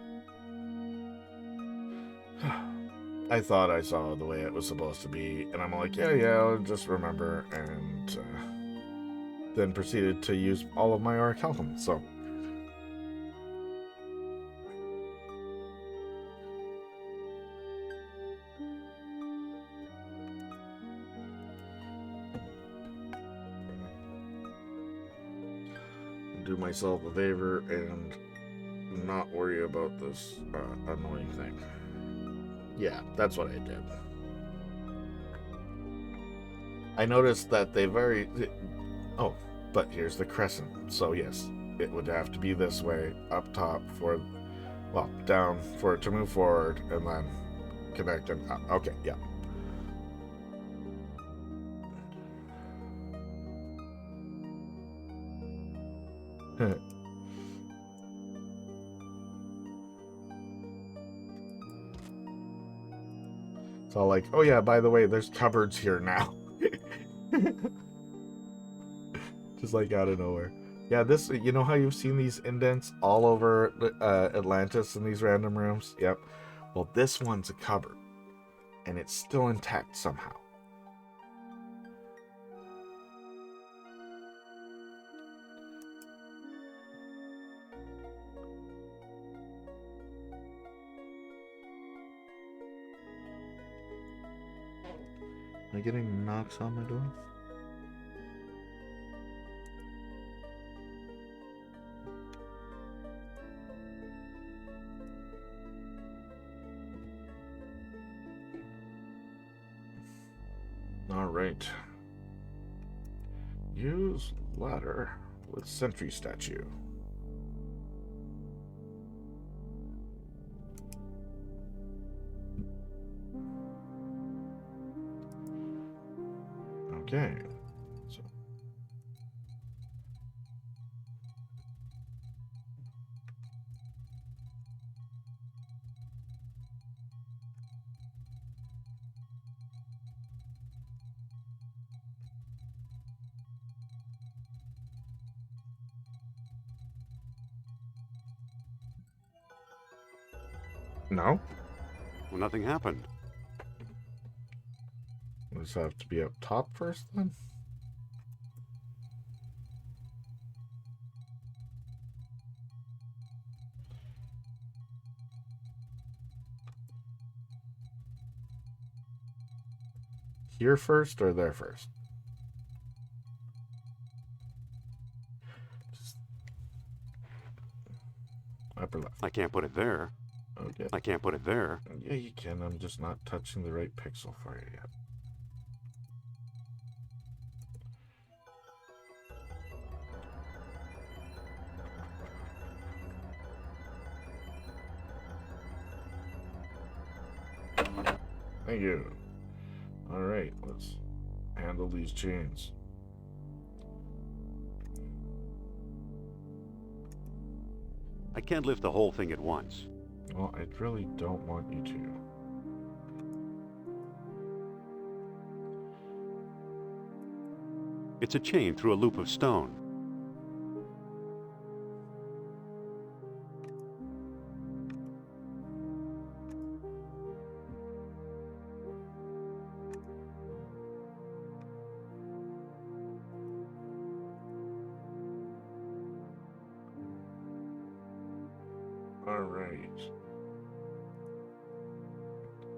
I thought I saw the way it was supposed to be, and I'm like, yeah, I'll just remember, and then proceeded to use all of my auric alchemy, so... do myself a favor and not worry about this annoying thing. Yeah, that's what I did. I noticed that they oh, but here's the crescent. So yes, it would have to be this way, up top for, well, down for it to move forward, and then connect and up. Okay, yeah. It's all like, oh yeah, by the way, there's cupboards here now. Just like out of nowhere. Yeah, this, you know how you've seen these indents all over Atlantis in these random rooms? Yep. Well, this one's a cupboard, and it's still intact somehow. Am I getting knocks on my door? All right. Use ladder with sentry statue. Okay. So. No? Well, nothing happened. Does this have to be up top first then? Here first or there first? Just upper left. I can't put it there. Okay. I can't put it there. Yeah, you can. I'm just not touching the right pixel for you yet. Thank you. Alright, let's handle these chains. I can't lift the whole thing at once. Well, I really don't want you to. It's a chain through a loop of stone. All right.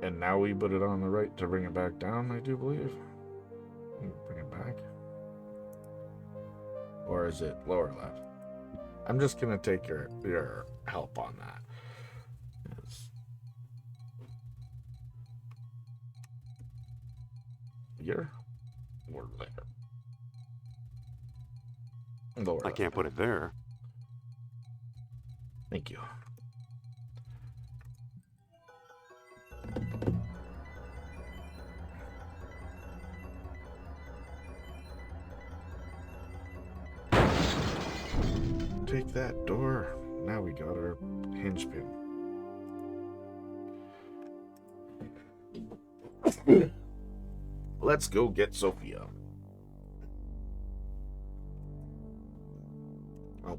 And now we put it on the right to bring it back down, I do believe. Bring it back. Or is it lower left? I'm just going to take your help on that. Yes. Here or there? Lower I left. can't put it there. Thank you. Take that door. Now we got our hinge pin. Let's go get Sophia. Oh.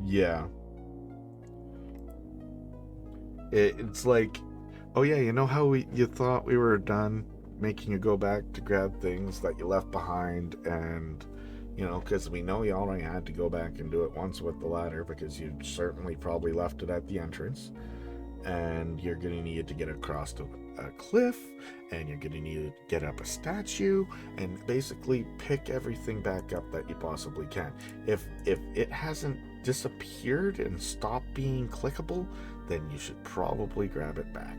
Yeah. It's like, oh yeah, you know how you thought we were done making you go back to grab things that you left behind, and you know, because we know you already had to go back and do it once with the ladder because you certainly probably left it at the entrance, and you're gonna need to get across a cliff, and you're gonna need to get up a statue, and basically pick everything back up that you possibly can. If it hasn't disappeared and stopped being clickable, then you should probably grab it back.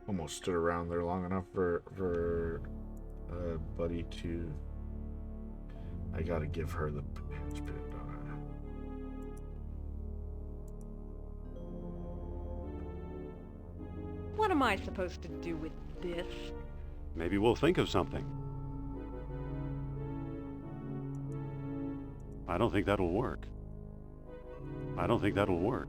Almost stood around there long enough for Buddy to. I gotta give her the hinge pin, don't I? What am I supposed to do with this? Maybe we'll think of something. I don't think that'll work. I don't think that'll work.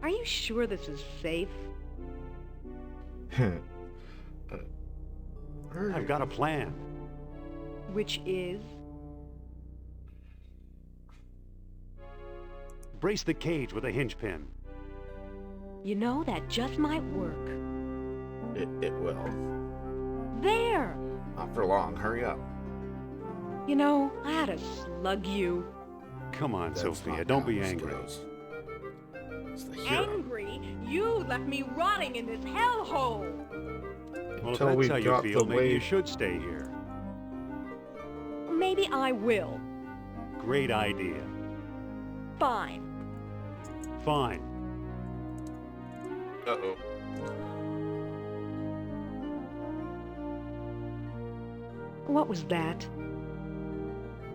Are you sure this is safe? I've got a plan. Which is? Brace the cage with a hinge pin. You know, that just might work. It will. There! Not for long. Hurry up. You know, I had to slug you. Come on, That's Sophia, not don't how be this angry. goes. It's the hero. Angry? You left me rotting in this hellhole! Well, if Until we that's how you got feel, the maybe you wave. should stay here. Maybe I will. Great idea. Fine. Fine. Uh-oh. What was that?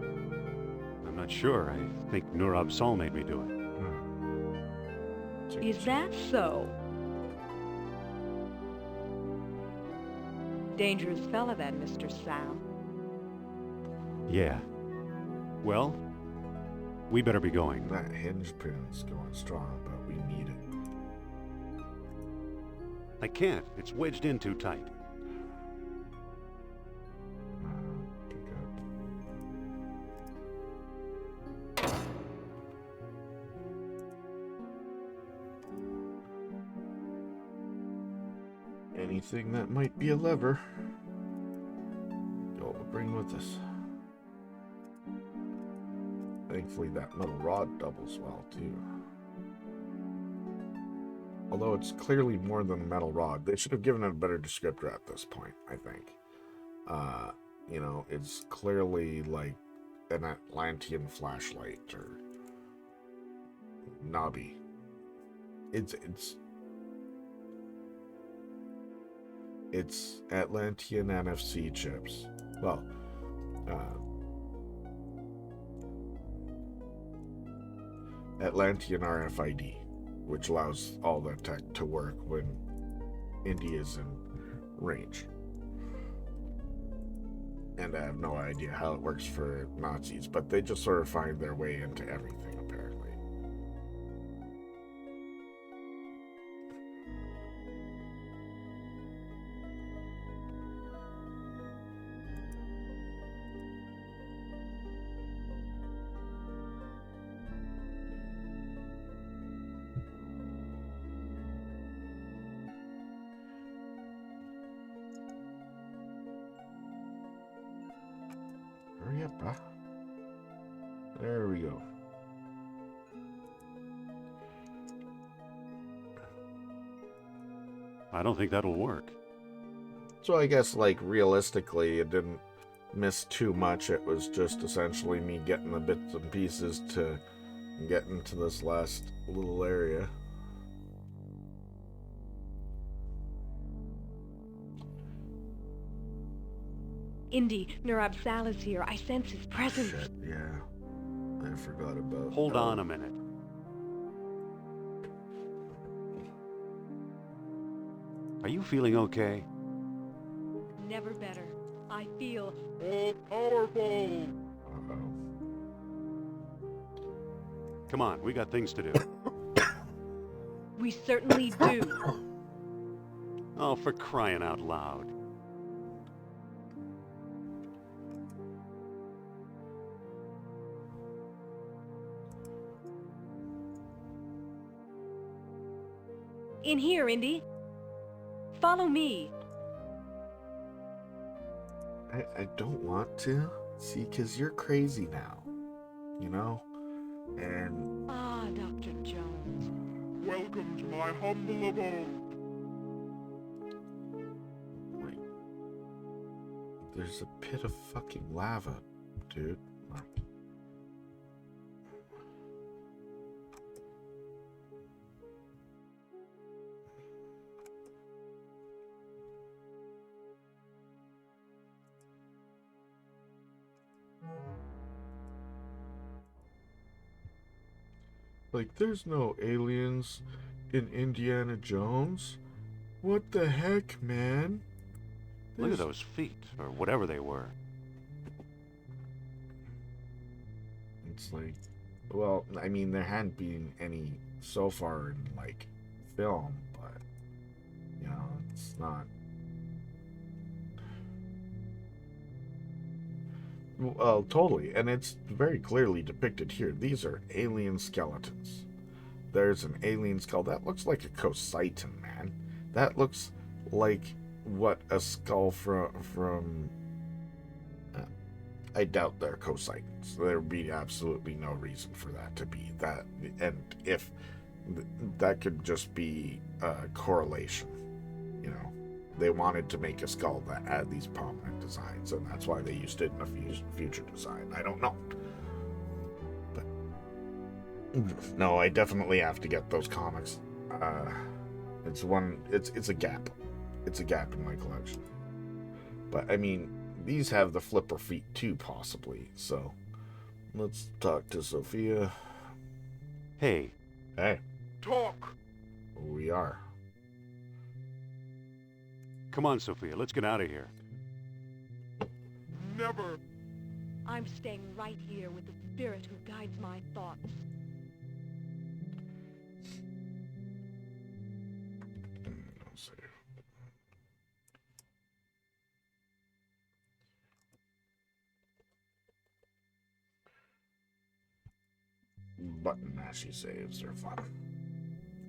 I'm not sure. I think Nurab Sol made me do it. Is that so? Dangerous fella, that Mr. Sam. Yeah. Well, we better be going. That hinge pin's going strong, but we need it. I can't. It's wedged in too tight. anything that might be a lever. We'll bring with us. Thankfully, that metal rod doubles well, too. Although it's clearly more than a metal rod. They should have given it a better descriptor at this point, I think. You know, it's clearly like an Atlantean flashlight or knobby. It's Atlantean NFC chips. Well, Atlantean RFID, which allows all the tech to work when Indy is in range. And I have no idea how it works for Nazis, but they just sort of find their way into everything, apparently. Hurry up, huh? There we go. I don't think that'll work. So I guess, like, realistically, it didn't miss too much. It was just essentially me getting the bits and pieces to get into this last little area. Indy, Nurab is here. I sense his presence. Shit, yeah. I forgot about Hold on a minute. Are you feeling okay? Never better. I feel all-powerful. Uh-oh. Come on, we got things to do. We certainly do. Oh, for crying out loud. In here, Indy. Follow me. I don't want to. See, because you're crazy now. You know? And... Ah, Dr. Jones. Welcome to my humble abode. Wait. There's a pit of fucking lava, dude. Like, there's no aliens in Indiana Jones. What the heck, man? Look at those feet, or whatever they were. It's like, well, I mean, there hadn't been any so far in, like, film, but, you know, it's not. Well, totally, and it's very clearly depicted here. These are alien skeletons. There's an alien skull. That looks like a Cocyton, man. That looks like what a skull from I doubt they're Cocytons. There would be absolutely no reason for that to be that. And if that could just be a correlation, you know. They wanted to make a skull that had these prominent designs, and that's why they used it in a future design. I don't know. But no, I definitely have to get those comics. It's a gap. It's a gap in my collection. But I mean, these have the flipper feet too, possibly. So let's talk to Sophia. Hey. Hey. Talk. We are. Come on, Sophia, let's get out of here. Never. I'm staying right here with the spirit who guides my thoughts. Let's see. Button mashy saves are fun.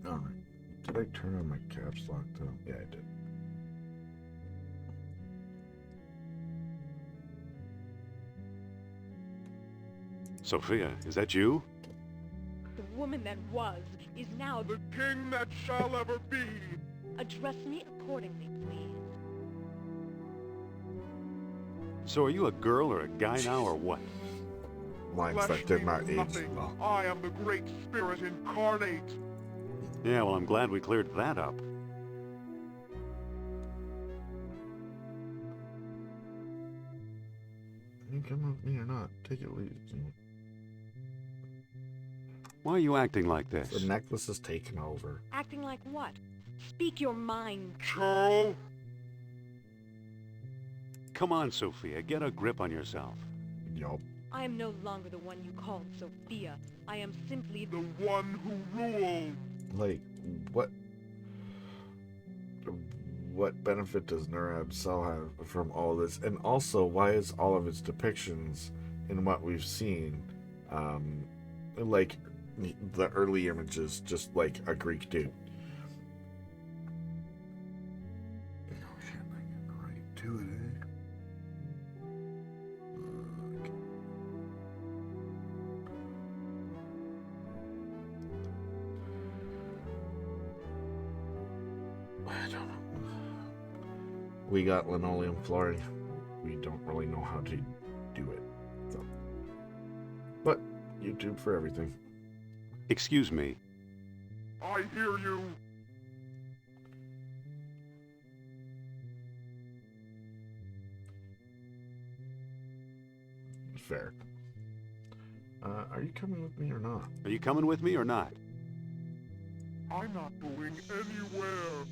Alright. Did I turn on my caps lock though? Yeah, I did. Sophia, is that you? The woman that was is now... The king that shall ever be. Address me accordingly, please. So are you a girl or a guy now, or what? Lines Flesh that did means not age nothing. well. I am the great spirit incarnate. Yeah, well, I'm glad we cleared that up. You come with me or not? Take it, leave. Why are you acting like this? The necklace is taken over. Acting like what? Speak your mind. Churl, Come on, Sophia, get a grip on yourself. Yup. I am no longer the one you called Sophia. I am simply the one who rules. Like, what? What benefit does Nurab Cell have from all this? And also, why is all of its depictions in what we've seen, like the early images, just like a Greek dude? Oh shit, I get right to it, eh? I don't know. We got linoleum flooring. We don't really know how to do it. So. But YouTube for everything. Excuse me. I hear you. Fair. Are you coming with me or not? Are you coming with me or not? I'm not going anywhere.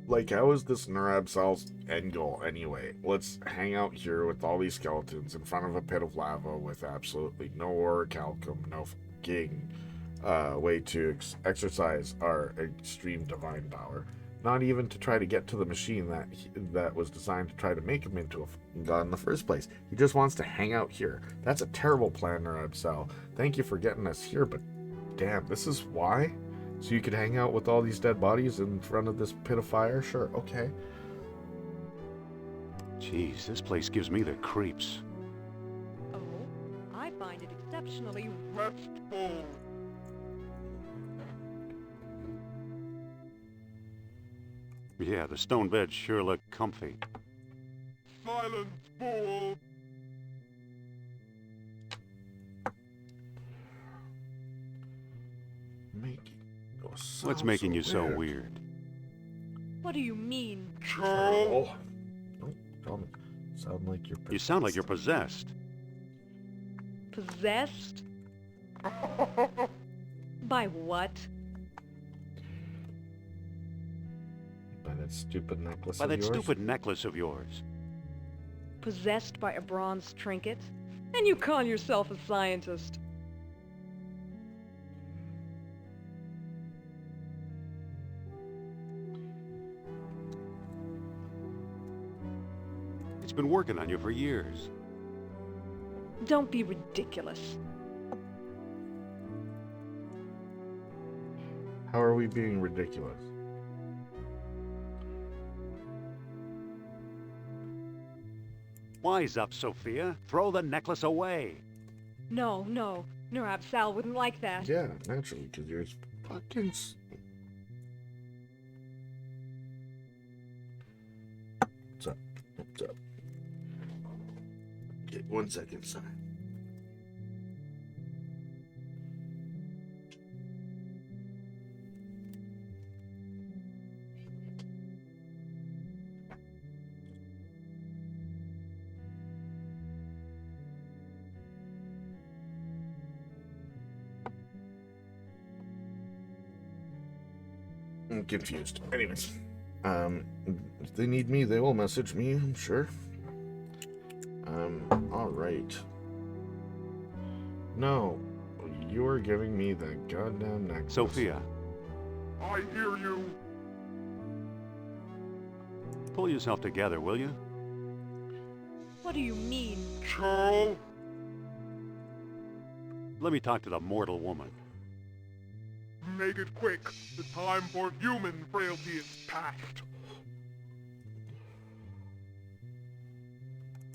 Like, how is this Nurab Cell's end goal anyway? Let's hang out here with all these skeletons in front of a pit of lava with absolutely no orichalcum, no fucking way to exercise our extreme divine power. Not even to try to get to the machine that was designed to try to make him into a god in the first place. He just wants to hang out here. That's a terrible plan, Nurab Cell. Thank you for getting us here, but damn, this is why? So you could hang out with all these dead bodies in front of this pit of fire? Sure, okay. Jeez, this place gives me the creeps. Oh, I find it exceptionally... Restful. Yeah, the stone beds sure look comfy. Silence, fool. What's making you so weird? What do you mean? Churl. Oh, don't sound like you're... You sound like you're possessed. Possessed? By what? By that stupid necklace By of that yours? stupid necklace of yours. Possessed by a bronze trinket? And you call yourself a scientist? It's been working on you for years. Don't be ridiculous. How are we being ridiculous? Wise up, Sophia. Throw the necklace away. No, no. Nurab Sal wouldn't like that. Yeah, naturally, because you're fucking... What's up? What's up? Okay, 1 second, son. I'm confused. Anyways, if they need me, they will message me, I'm sure. Alright. No, you're giving me the goddamn necklace. Sophia, I hear you. pull yourself together, will you? What do you mean? Churl. Let me talk to the mortal woman. Make it quick. The time for human frailty is past.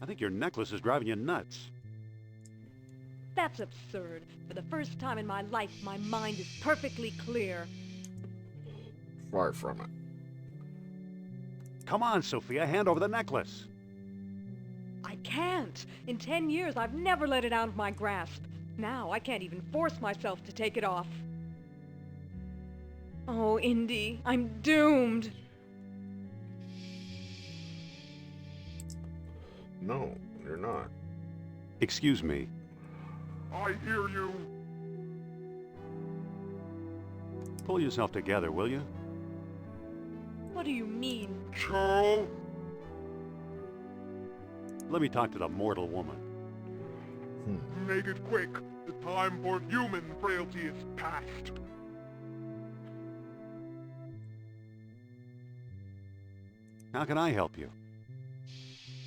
I think your necklace is driving you nuts. That's absurd. For the first time in my life, my mind is perfectly clear. Far from it. Come on, Sophia, hand over the necklace. I can't. In 10 years, I've never let it out of my grasp. Now, I can't even force myself to take it off. Oh, Indy, I'm doomed. No, you're not. Excuse me. I hear you. Pull yourself together, will you? What do you mean? Cho? Let me talk to the mortal woman. Make it quick. The time for human frailty is past. How can I help you?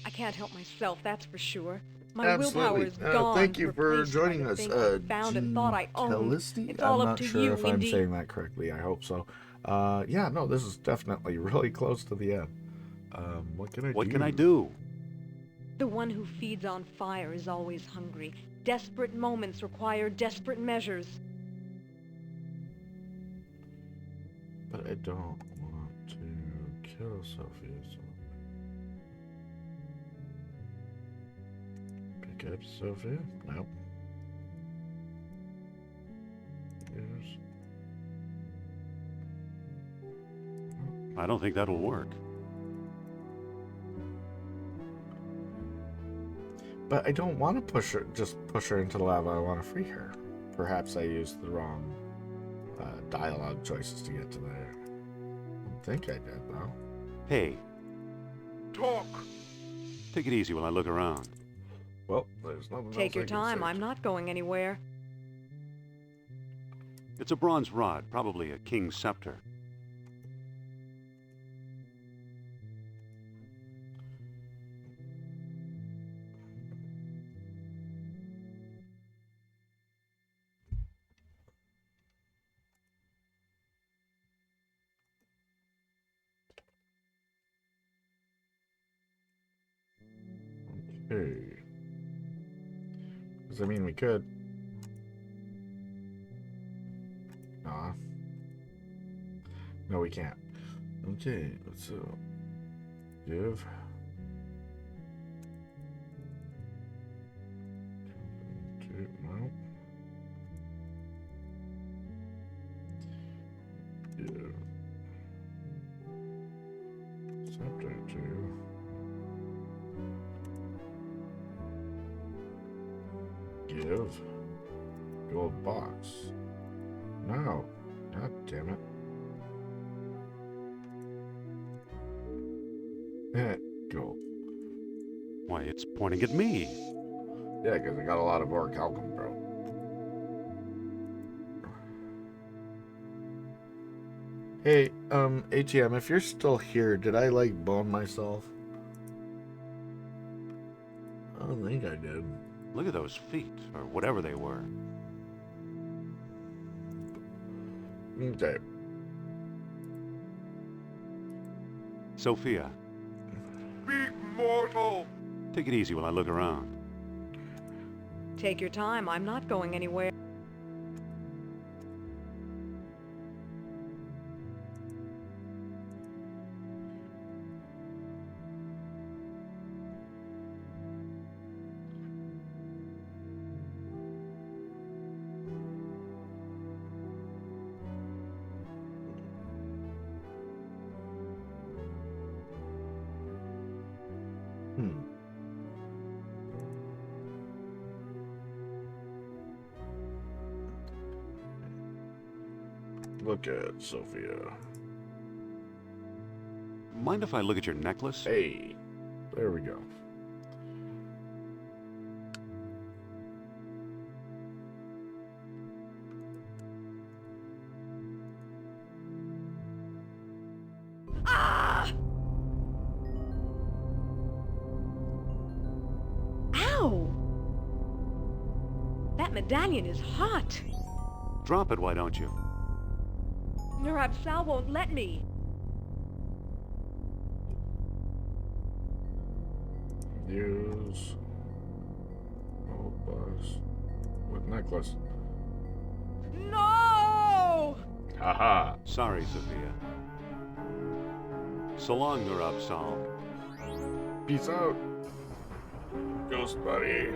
I can't help myself, that's for sure. My willpower Absolutely. is gone. Thank you for replaced by joining the us. things I found and thought I owned. GloKidd's? It's all I'm up not to sure you, if I'm Indy. saying that correctly. I hope so. Yeah, no, this is definitely really close to the end. What can I do? What can I do? The one who feeds on fire is always hungry. Desperate moments require desperate measures. But I don't want to kill Sophia, so... Pick up Sophia? Nope. Yes. I don't think that'll work. But I don't want to just push her into the lava. I want to free her. Perhaps I used the wrong dialogue choices to get to there. I think I did, though. Hey, Talk. take it easy while I look around. Well, there's nothing Take your else I can time, say. I'm not going anywhere. It's a bronze rod, probably a king's scepter. Okay. Does that mean we could? Nah. No, we can't. Okay, so give. No. Give. Scepter to. Give. Gold box. No. God damn it. Go. Why, it's pointing at me. Yeah, because I got a lot of orichalcum, bro. Hey, ATM, if you're still here, did I, like, bone myself? I don't think I did. Look at those feet, or whatever they were. Okay. Sophia, Speak, mortal. take it easy while I look around. Take your time, I'm not going anywhere. Look at Sophia. Mind if I look at your necklace? Hey, there we go. Ah! Ow! That medallion is hot. Drop it, why don't you? Nurab-Sal won't let me. Use. Gold box. What necklace? No! Haha. Sorry, Sophia. So long, Nurab-Sal. Peace out, ghost buddy.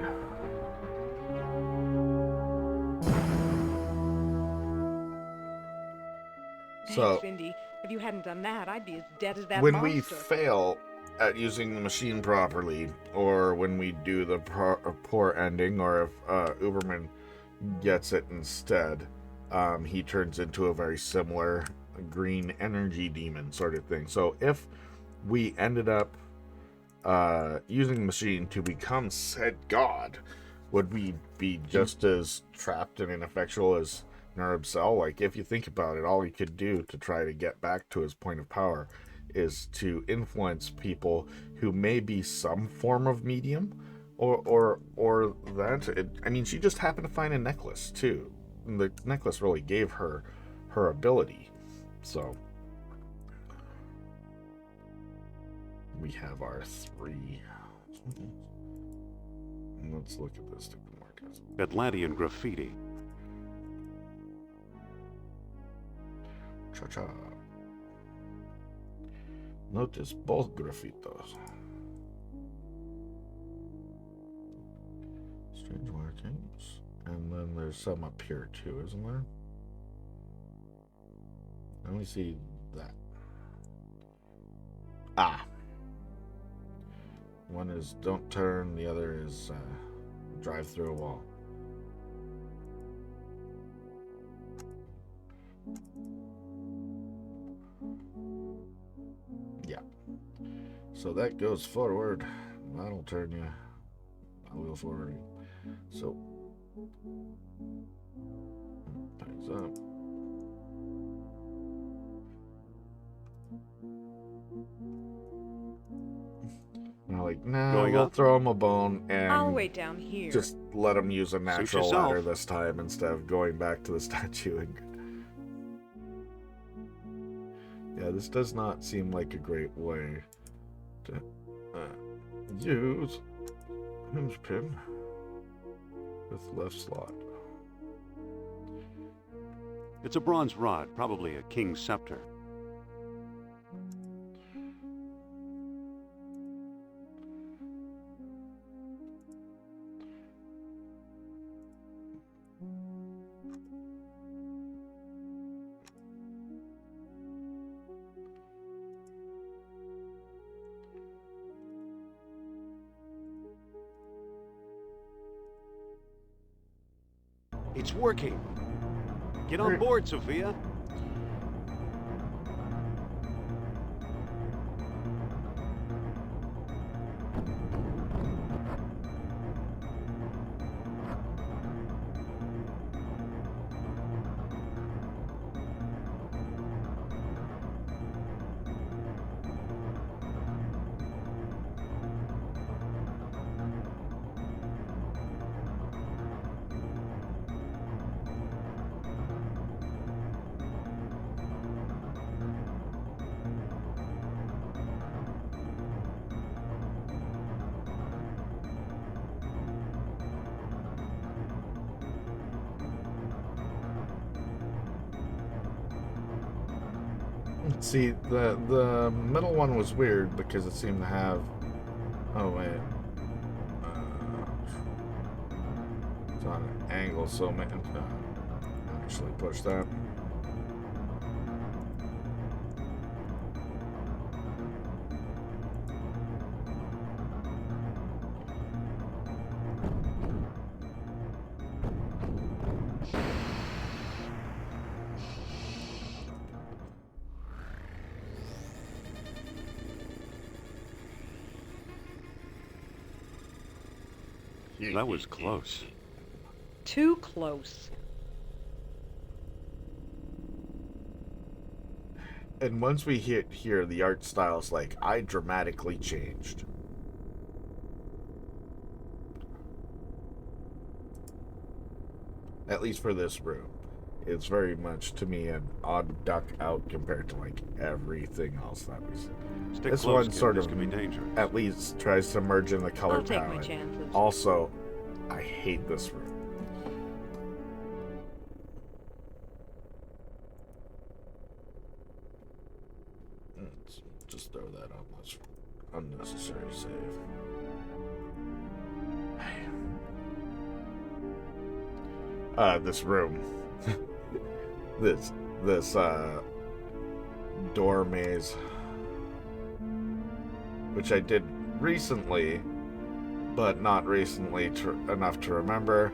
So, Thanks, Indy. If you hadn't done that, I'd be as dead as that when monster. we fail at using the machine properly, or when we do the poor ending, or if Uberman gets it instead, he turns into a very similar green energy demon sort of thing. So if we ended up using the machine to become said god, would we be just as trapped and ineffectual as Nurab-Sal? Like, if you think about it, all he could do to try to get back to his point of power is to influence people who may be some form of medium, or that. I mean, she just happened to find a necklace too. And the necklace really gave her her ability. So we have our 3. Let's look at this. Atlantean graffiti. Cha-cha. Notice both graffitos. Strange markings. And then there's some up here too, isn't there? Let me see that. Ah. One is don't turn, the other is drive through a wall. Yeah. So that goes forward. That'll turn you. I'll go forward. So ties up. And I'm like, nah, Going we'll up? throw him a bone and I'll wait down here. just let him use a natural yourself. ladder this time instead of going back to the statue. And yeah, this does not seem like a great way to use hinge pin with left slot. It's a bronze rod, probably a king's scepter. It's working. Get on board, Sophia. See, the middle one was weird because it seemed to have. Oh wait, it's on an angle, so actually push that. That was close. Too close. And once we hit here, the art style's like, I dramatically changed. At least for this room. It's very much, to me, an odd duck out compared to, like, everything else that we see. Stick This close, one kid. sort This of could be dangerous. at least tries to merge in the color I'll take my palette. chances. Also, I hate this room. Let's just throw that on this unnecessary save. This room. this door maze, which I did recently, but not recently enough to remember.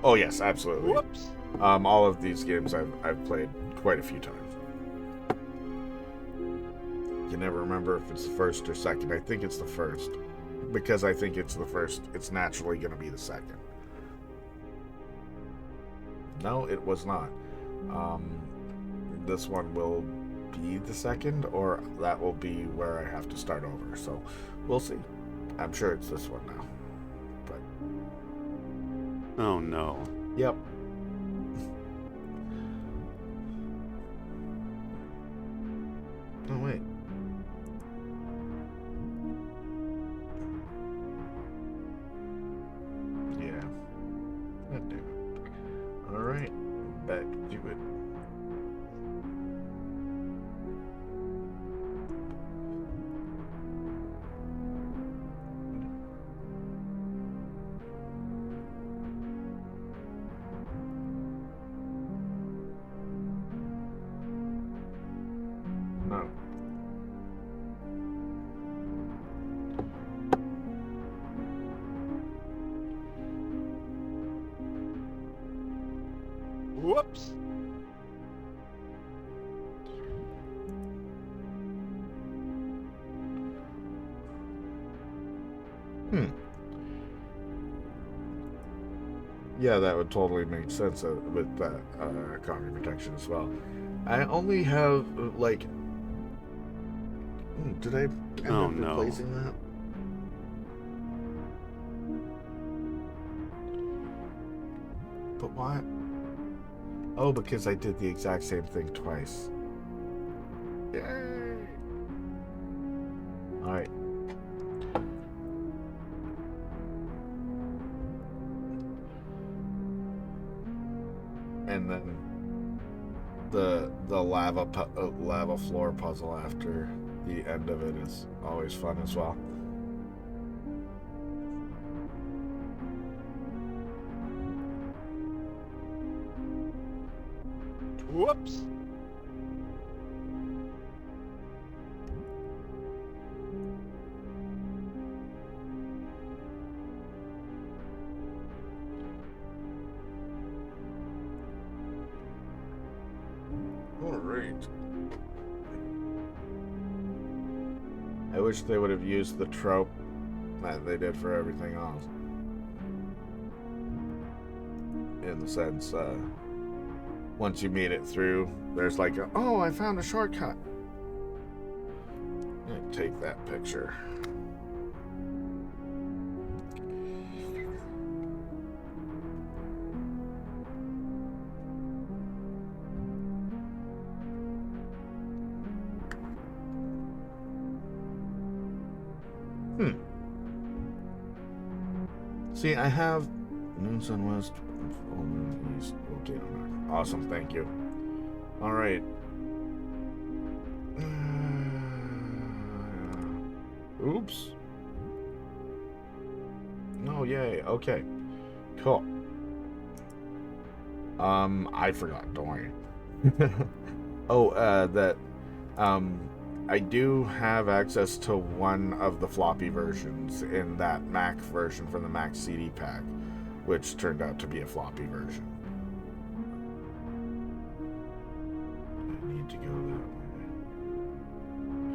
Oh yes, absolutely. Whoops. All of these games I've played quite a few times. You never remember if it's the first or second. I think it's the first. Because I think it's the first, it's naturally going to be the second. No, it was not. This one will be the second, or that will be where I have to start over. So, we'll see. I'm sure it's this one now. But... Oh no. Yep. Oh, wait. Yeah. God damn it. Alright. Back to it. No. Whoops. Yeah, that would totally make sense with copy protection as well. I only have, like... did I end Oh, up no. replacing that? But why? Oh, because I did the exact same thing twice. Yay! Alright. And then the lava floor puzzle after the end of it is always fun as well. Whoops. Alright. I wish they would have used the trope that they did for everything else. In the sense, once you made it through, there's like, oh, I found a shortcut. I'm gonna take that picture. See, I have noon, sun, west, full moon, east, volcano, north. Awesome, thank you. Alright. Oops. No, yay, okay. Cool. I forgot, don't worry. I do have access to one of the floppy versions in that Mac version from the Mac CD pack, which turned out to be a floppy version. I need to go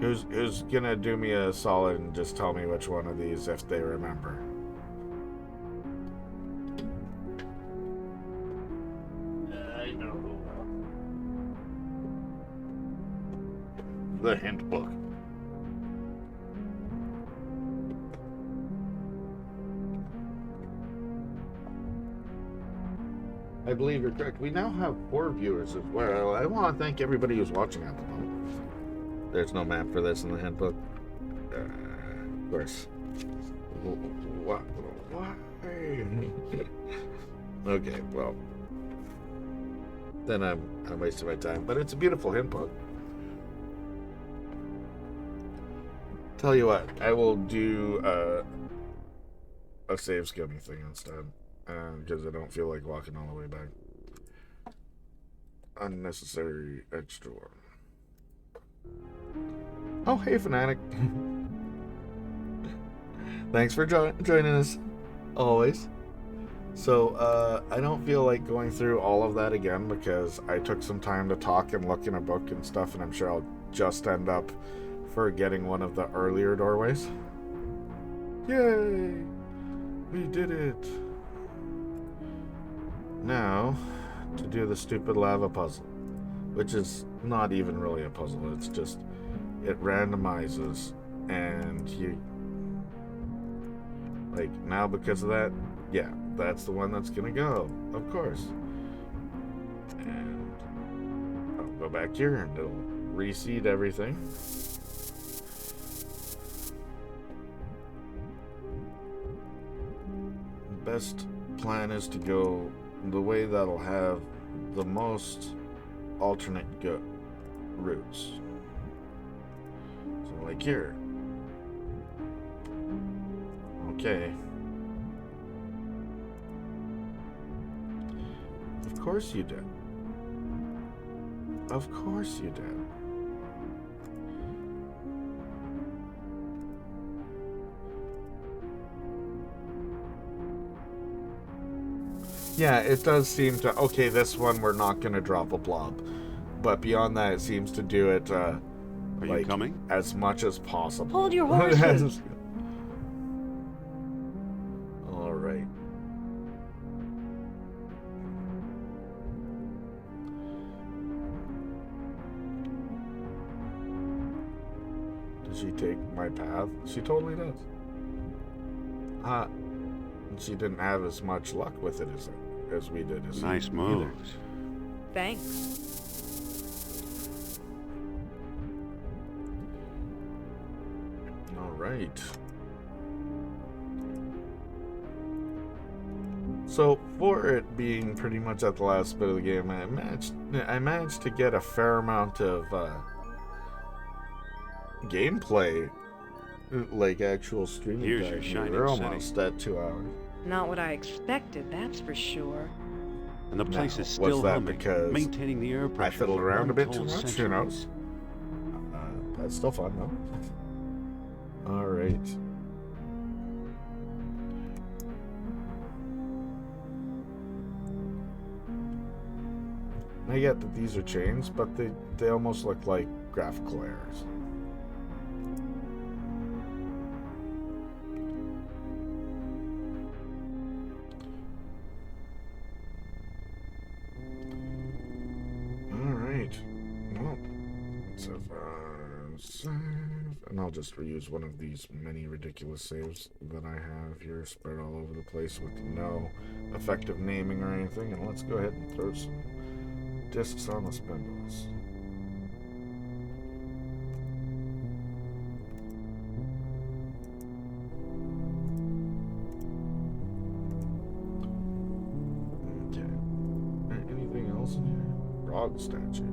that way. Who's gonna do me a solid and just tell me which one of these if they remember? I know. The hint book. I believe you're correct. We now have 4 viewers as well. I want to thank everybody who's watching at the moment. There's no map for this in the handbook. Of course. What? Why? Okay, well. Then I'm wasting my time. But it's a beautiful hint book. Tell you what, I will do a save skimming thing instead, because I don't feel like walking all the way back. Unnecessary extra work. Oh, hey, Fanatic. Thanks for joining us, always. So, I don't feel like going through all of that again because I took some time to talk and look in a book and stuff, and I'm sure I'll just end up forgetting one of the earlier doorways. Yay! We did it! Now, to do the stupid lava puzzle, which is not even really a puzzle, it's just, it randomizes, and you, like, now because of that, yeah, that's the one that's gonna go, of course. And I'll go back here and it'll reseed everything. Best plan is to go the way that'll have the most alternate routes. So like here. Okay. Of course you did. Of course you did. Yeah, it does seem to... Okay, this one we're not going to drop a blob. But beyond that, it seems to do it, Are like, you coming? as much as possible. Hold your horses. All right. Does she take my path? She totally does. She didn't have as much luck with it as we did. Nice moves. Thanks. All right. So for it being pretty much at the last bit of the game, I managed to get a fair amount of gameplay, like actual streaming Here's time. your shining We're city. almost at 2 hours. Not what I expected, that's for sure. And the place Now, is still was that humming, because maintaining the air pressure. I fiddled for around a bit too untold much, who centuries. knows? That's still fun though. All right. I get that these are chains, but they almost look like graphical errors. Alright. Well, let's save. And I'll just reuse one of these many ridiculous saves that I have here spread all over the place with no effective naming or anything. And let's go ahead and throw some discs on the spindles. Okay. Anything else in here? Frog statue.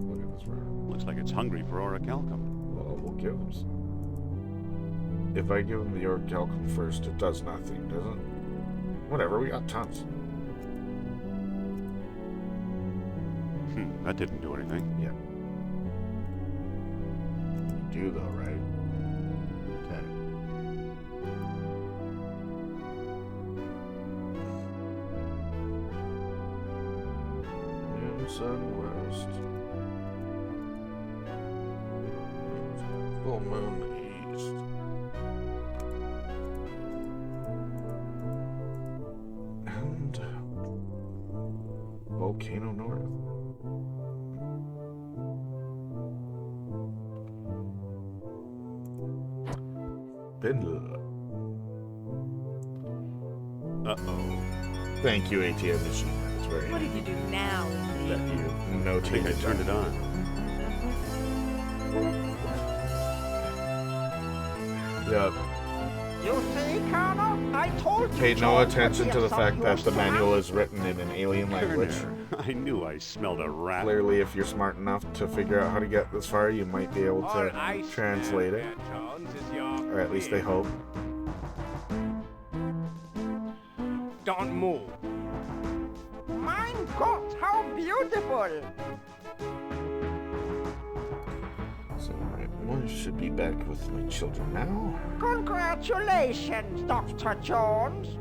Look at this round. Looks like it's hungry for orichalcum. Well, we'll give him some. If I give him the orichalcum first, it does nothing, does it? Whatever, we got tons. That didn't do anything. Yeah. You do though, right? Okay. East and west. Full moon east. And volcano north. Bindle. Uh-oh. Thank you, ATM machine. That's very What did you do now, that Indy? you I think I notated turned it that. on. Yep. You see, Colonel? I told you. Pay no John would attention be to the of some fact that use the to manual us. is written in an alien language. Kerner, I knew I smelled a rat. Clearly, if you're smart enough to figure out how to get this far, you might be able All to I translate stand it. there, Jones, is your Or at least they hope. Don't move. Mein Gott, how beautiful! So, I should be back with my children now. Congratulations, Dr. Jones.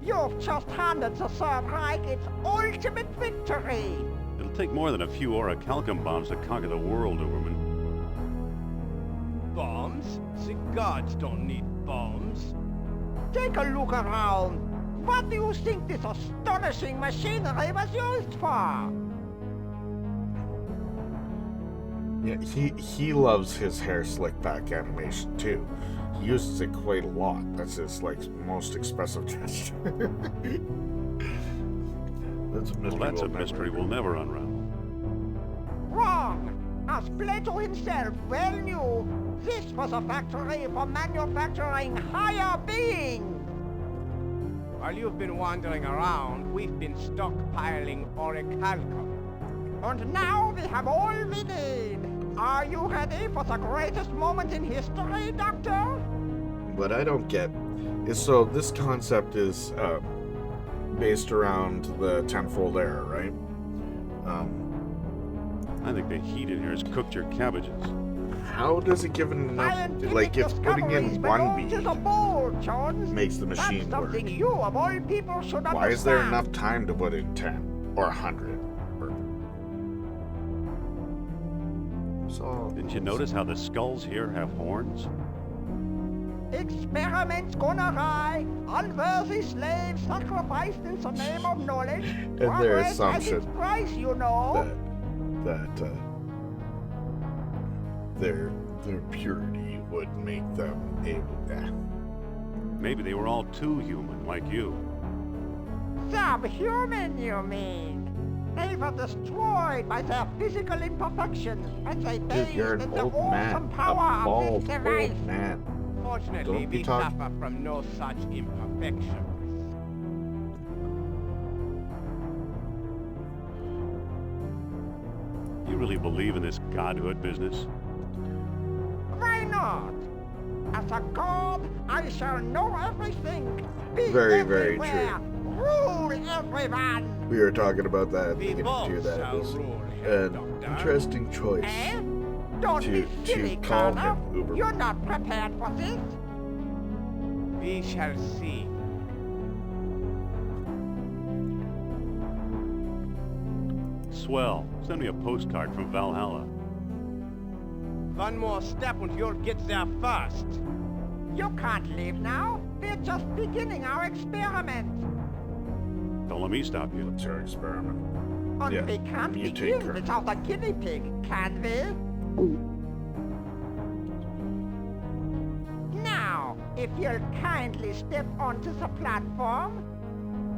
You've just handed the Third Reich its ultimate victory. It'll take more than a few orichalcum bombs to conquer the world, Uberman. Bombs? The gods don't need bombs. Take a look around. What do you think this astonishing machinery was used for? Yeah, he loves his hair slick back animation too. He uses it quite a lot. That's his most expressive gesture. That's a mystery. Well, that's a mystery we'll never unravel. Wrong. As Plato himself well knew, this was a factory for manufacturing higher beings. While you've been wandering around, we've been stockpiling orichalcum. And now we have all we need. Are you ready for the greatest moment in history, Doctor? What I don't get is, so this concept is based around the tenfold era, right? I think the heat in here has cooked your cabbages. How does it give enough? Like, if putting in one bead makes the machine That's work, something you of all people should understand. why is there enough time to put in 10 or 100? So, Didn't you notice how the skulls here have horns? Experiments gone awry, unworthy slaves sacrificed in the name of knowledge. And their Progress has assumption its price, you know. that their purity would make them able. Maybe they were all too human, like you. Subhuman, you mean? They were destroyed by their physical imperfections as they Dude, bathed you're in an the old man, awesome a power of bald this device. old man. Fortunately, Don't be we talk- suffer from no such imperfections. You really believe in this godhood business? Why not? As a god, I shall know everything. Be Very, very everywhere, rule everyone. We were talking about that at the We beginning both too. That shall was rule here, an Doctor. interesting choice. Eh? Don't To- be silly, to call Connor. him Uberman. You're not prepared for this. We shall see. Swell. Send me a postcard from Valhalla. One more step and you'll get there first. You can't leave now. We're just beginning our experiment. Don't let me stop you. It's our experiment. And Yeah, we can't mutate begin her. without a guinea pig, can we? Now, if you'll kindly step onto the platform.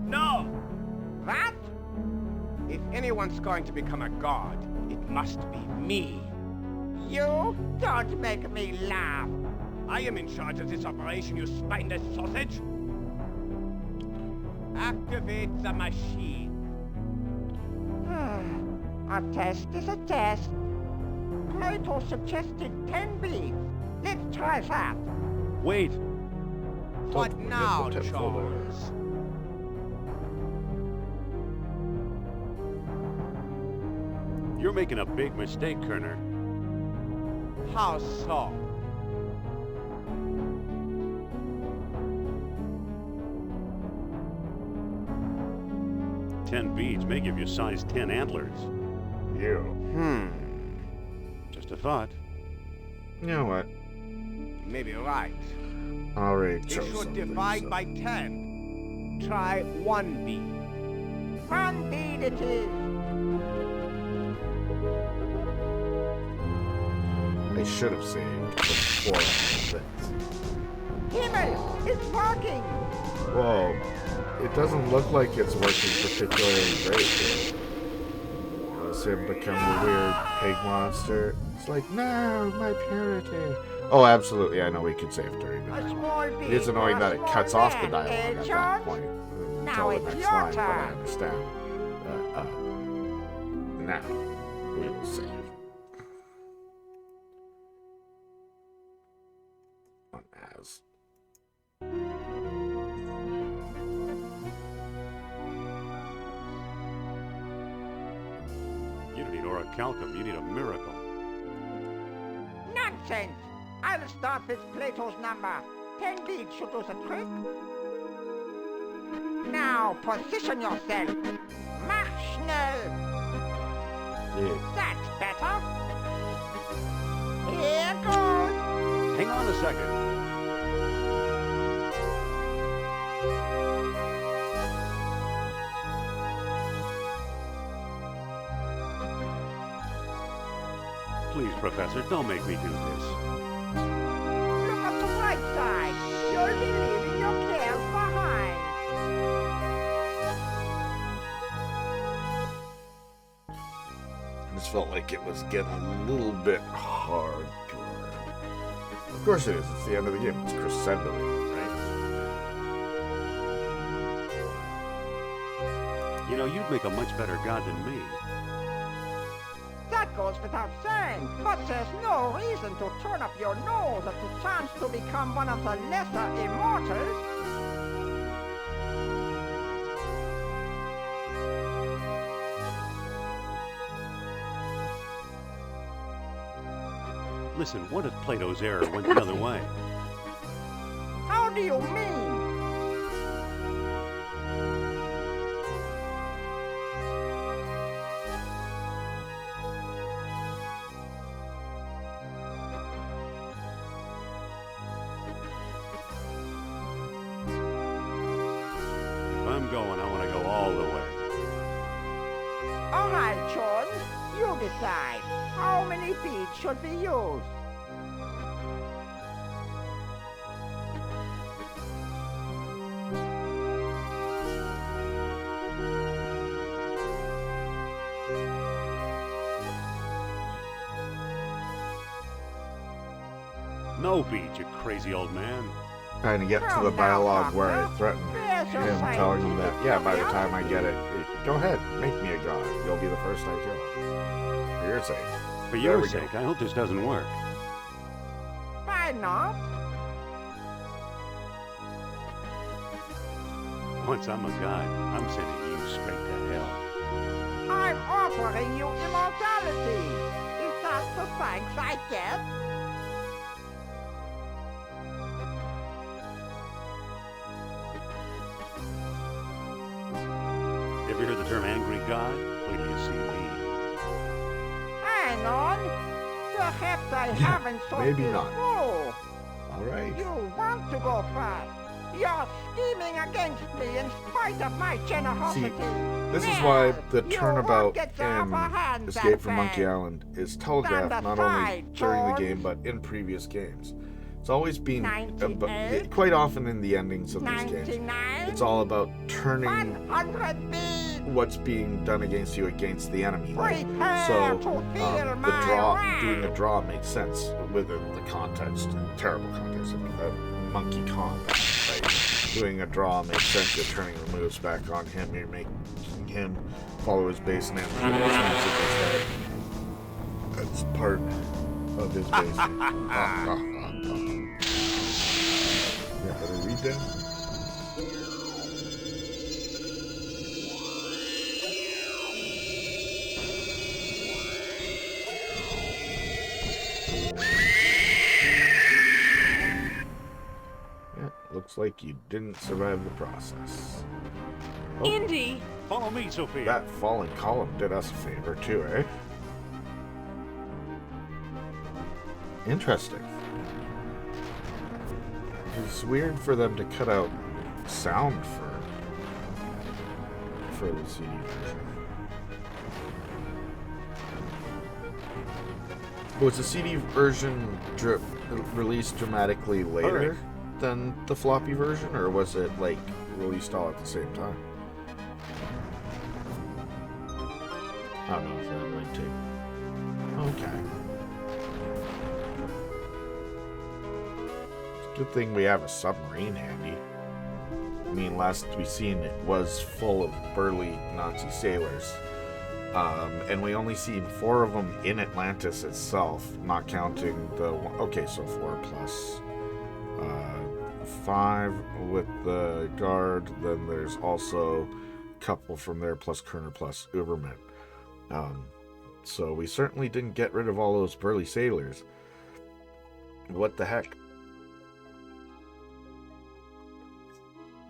No! What? If anyone's going to become a god, it must be me. You don't make me laugh. I am in charge of this operation, you spineless sausage. Activate the machine. A test is a test. Plato suggested 10 beats. Let's try that. Wait! What forget now, the tenfold era. Jones? You're making a big mistake, Kerner. How so? Ten beads may give you size 10 antlers. You. Just a thought. You know what? Maybe right. Already They chose should something, divide so- by 10. Try 1 bead. One beat it is. I should have saved before this. Himmel, it's working. Whoa. It doesn't look like it's working particularly great. Does him become a weird pig monster? It's like, no, my purity. Oh, absolutely. I know we can save during A that. small beat. It is annoying for a that it small cuts off the man, dialogue at that George? point. Now Until the it's next your line, but I turn. understand. Now, we will save. On as. You don't need orichalcum, you need a miracle. Nonsense! I'll start with Plato's number. 10 beads should do the trick. Now, position yourself. March schnell. Yeah. That's better. Here goes. Hang on a second. Please, Professor, don't make me do this. Look at the bright side. You'll be leaving your cares behind. I just felt like it was getting a little bit hard. Of course it is. It's the end of the game. It's crescendoing, right? You know, you'd make a much better god than me. That goes without saying, but there's no reason to turn up your nose at the chance to become one of the lesser immortals. Listen, what if Plato's error went the other way? How do you mean? If I'm going, I want to go all the way. All right, John, you decide. How many beads should we use? No beads, you crazy old man. Trying to get to the dialogue where I threatened him, telling him that, yeah, by the time I get it, go ahead, make me a god. You'll be the first I kill. For your sake. For There your we go. sake, I hope this doesn't work. Why not? Once I'm a god, I'm sending you straight to hell. I'm offering you immortality. Is that the thanks I get? Ever heard the term angry god? Wait till you see me. Hang on. Perhaps I haven't thought maybe this not. through. All right. You want to go fast. You're scheming against me in spite of my generosity. This is why the Well, you turnabout won't get the upper hand in that Escape from bad. Monkey Island is telegraphed Stand not only aside, during the George. game but in previous games. It's always been 98, quite often in the endings of these games. 99, It's all about turning 100 beads. what's being done against you against the enemy. Like, Prepare so to feel the my draw, wrath. doing a draw makes sense within the context, terrible context of Monkey Kong. Right? Doing a draw makes sense. You're turning the moves back on him. You're making him follow his base and that's part of his base. Yeah, better read that. Yeah, looks like you didn't survive the process. Oh, Indy! Follow me, Sophia. that falling column did us a favor too, eh? Interesting. It's weird for them to cut out sound for the CD version. Was the CD version released dramatically later Alright. than the floppy version, or was it like released all at the same time? I don't know if that might take. Okay. It's a good thing we have a submarine handy. I mean, last we seen it was full of burly Nazi sailors. And we only seen 4 of them in Atlantis itself, not counting the one. Okay, so 4 plus 5 with the guard. Then there's also a couple from there, plus Kerner, plus Uberman. So we certainly didn't get rid of all those burly sailors. What the heck?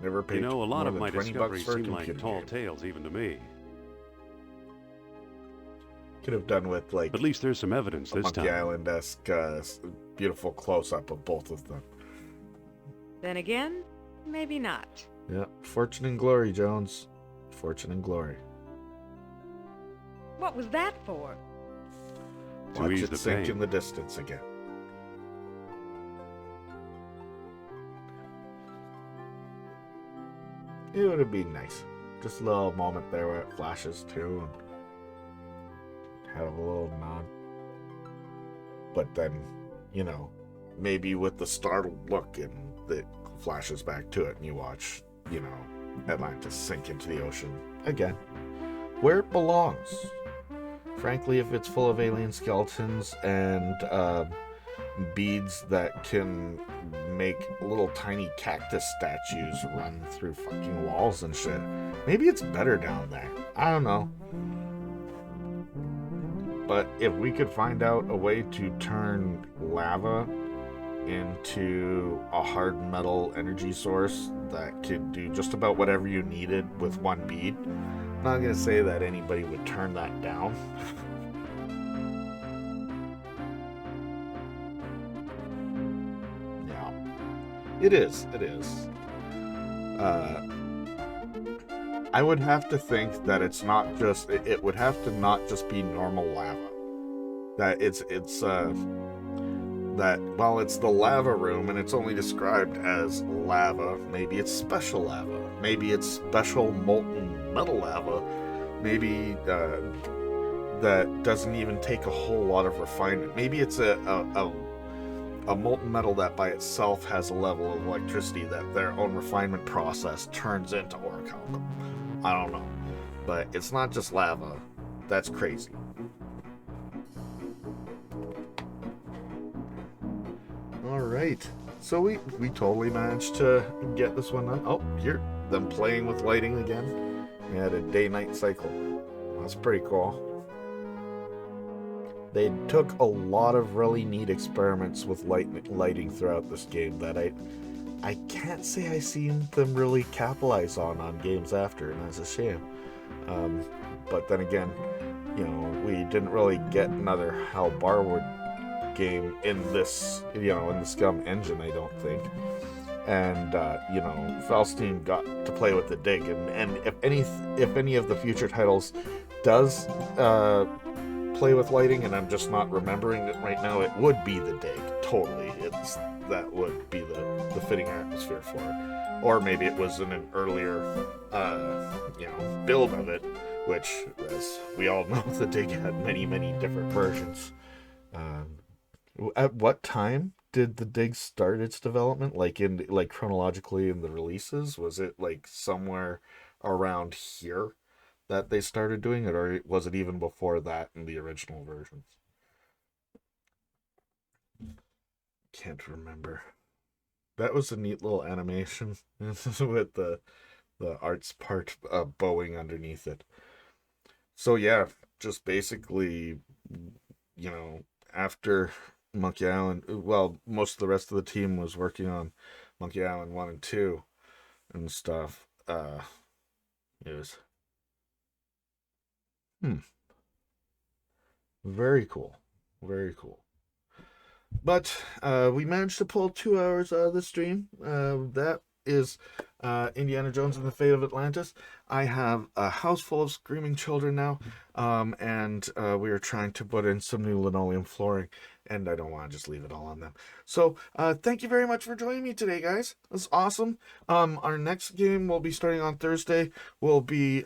Never paid You know, a lot more of than my 20 bucks discoveries for a seem like computer tall game. tales even to me. Could have done with like At least there's some evidence a this Monkey time. Island-esque beautiful close-up of both of them. Then again, maybe not. Yeah, fortune and glory, Jones. Fortune and glory. What was that for? To Watch ease it the sink pain. in the distance again. It would have been nice. Just a little moment there where it flashes too and have a little nod. But then, you know, maybe with the startled look and it flashes back to it and you watch, you know, Atlantis sink into the ocean again. Where it belongs. Frankly, if it's full of alien skeletons and beads that can make little tiny cactus statues run through fucking walls and shit, maybe it's better down there. I don't know. But if we could find out a way to turn lava into a hard metal energy source that could do just about whatever you needed with one bead, I'm not going to say that anybody would turn that down. Yeah. It is. I would have to think that it's not just, it would have to not just be normal lava. That that while it's the lava room and it's only described as lava, maybe it's special lava, maybe it's special molten metal lava, maybe that doesn't even take a whole lot of refinement. Maybe it's a molten metal that by itself has a level of electricity that their own refinement process turns into orichalcum. I don't know. But it's not just lava. That's crazy. Alright. So we totally managed to get this one done. Oh, here. Them playing with lighting again. We had a day-night cycle. That's pretty cool. They took a lot of really neat experiments with lighting throughout this game that I can't say I seen them really capitalize on games after, and that's a shame. But then again, you know, we didn't really get another Hal Barwood game in this, you know, in the Scum engine, I don't think. And you know, Falstein got to play with the dig, and if any of the future titles does play with lighting, and I'm just not remembering it right now, it would be the dig. Totally, that would be the fitting atmosphere for it. Or maybe it was in an earlier, you know, build of it, which, as we all know, the dig had many different versions. At what time did the dig start its development? Like chronologically in the releases, was it like somewhere around here that they started doing it, or was it even before that in the original versions? Can't remember. That was a neat little animation with the arts part bowing underneath it. So yeah, just basically, you know, after Monkey Island, well, most of the rest of the team was working on Monkey Island 1 and 2 and stuff. It was very cool. Very cool. But we managed to pull 2 hours out of the stream. That is Indiana Jones and the Fate of Atlantis. I have a house full of screaming children now, and we are trying to put in some new linoleum flooring, and I don't want to just leave it all on them. So thank you very much for joining me today, guys. That's awesome. Our next game will be starting on Thursday. Will be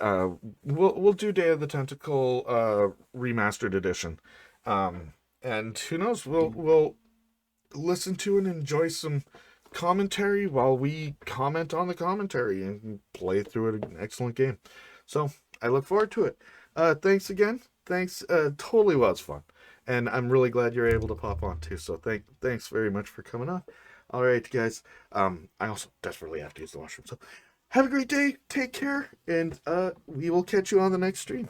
we'll do Day of the Tentacle remastered edition. And who knows, we'll listen to and enjoy some commentary while we comment on the commentary and play through it. An excellent game. So I look forward to it. Thanks again. Thanks. Totally was fun. And I'm really glad you're able to pop on too. So thanks very much for coming on. All right, guys. I also desperately have to use the washroom. So have a great day. Take care. And we will catch you on the next stream.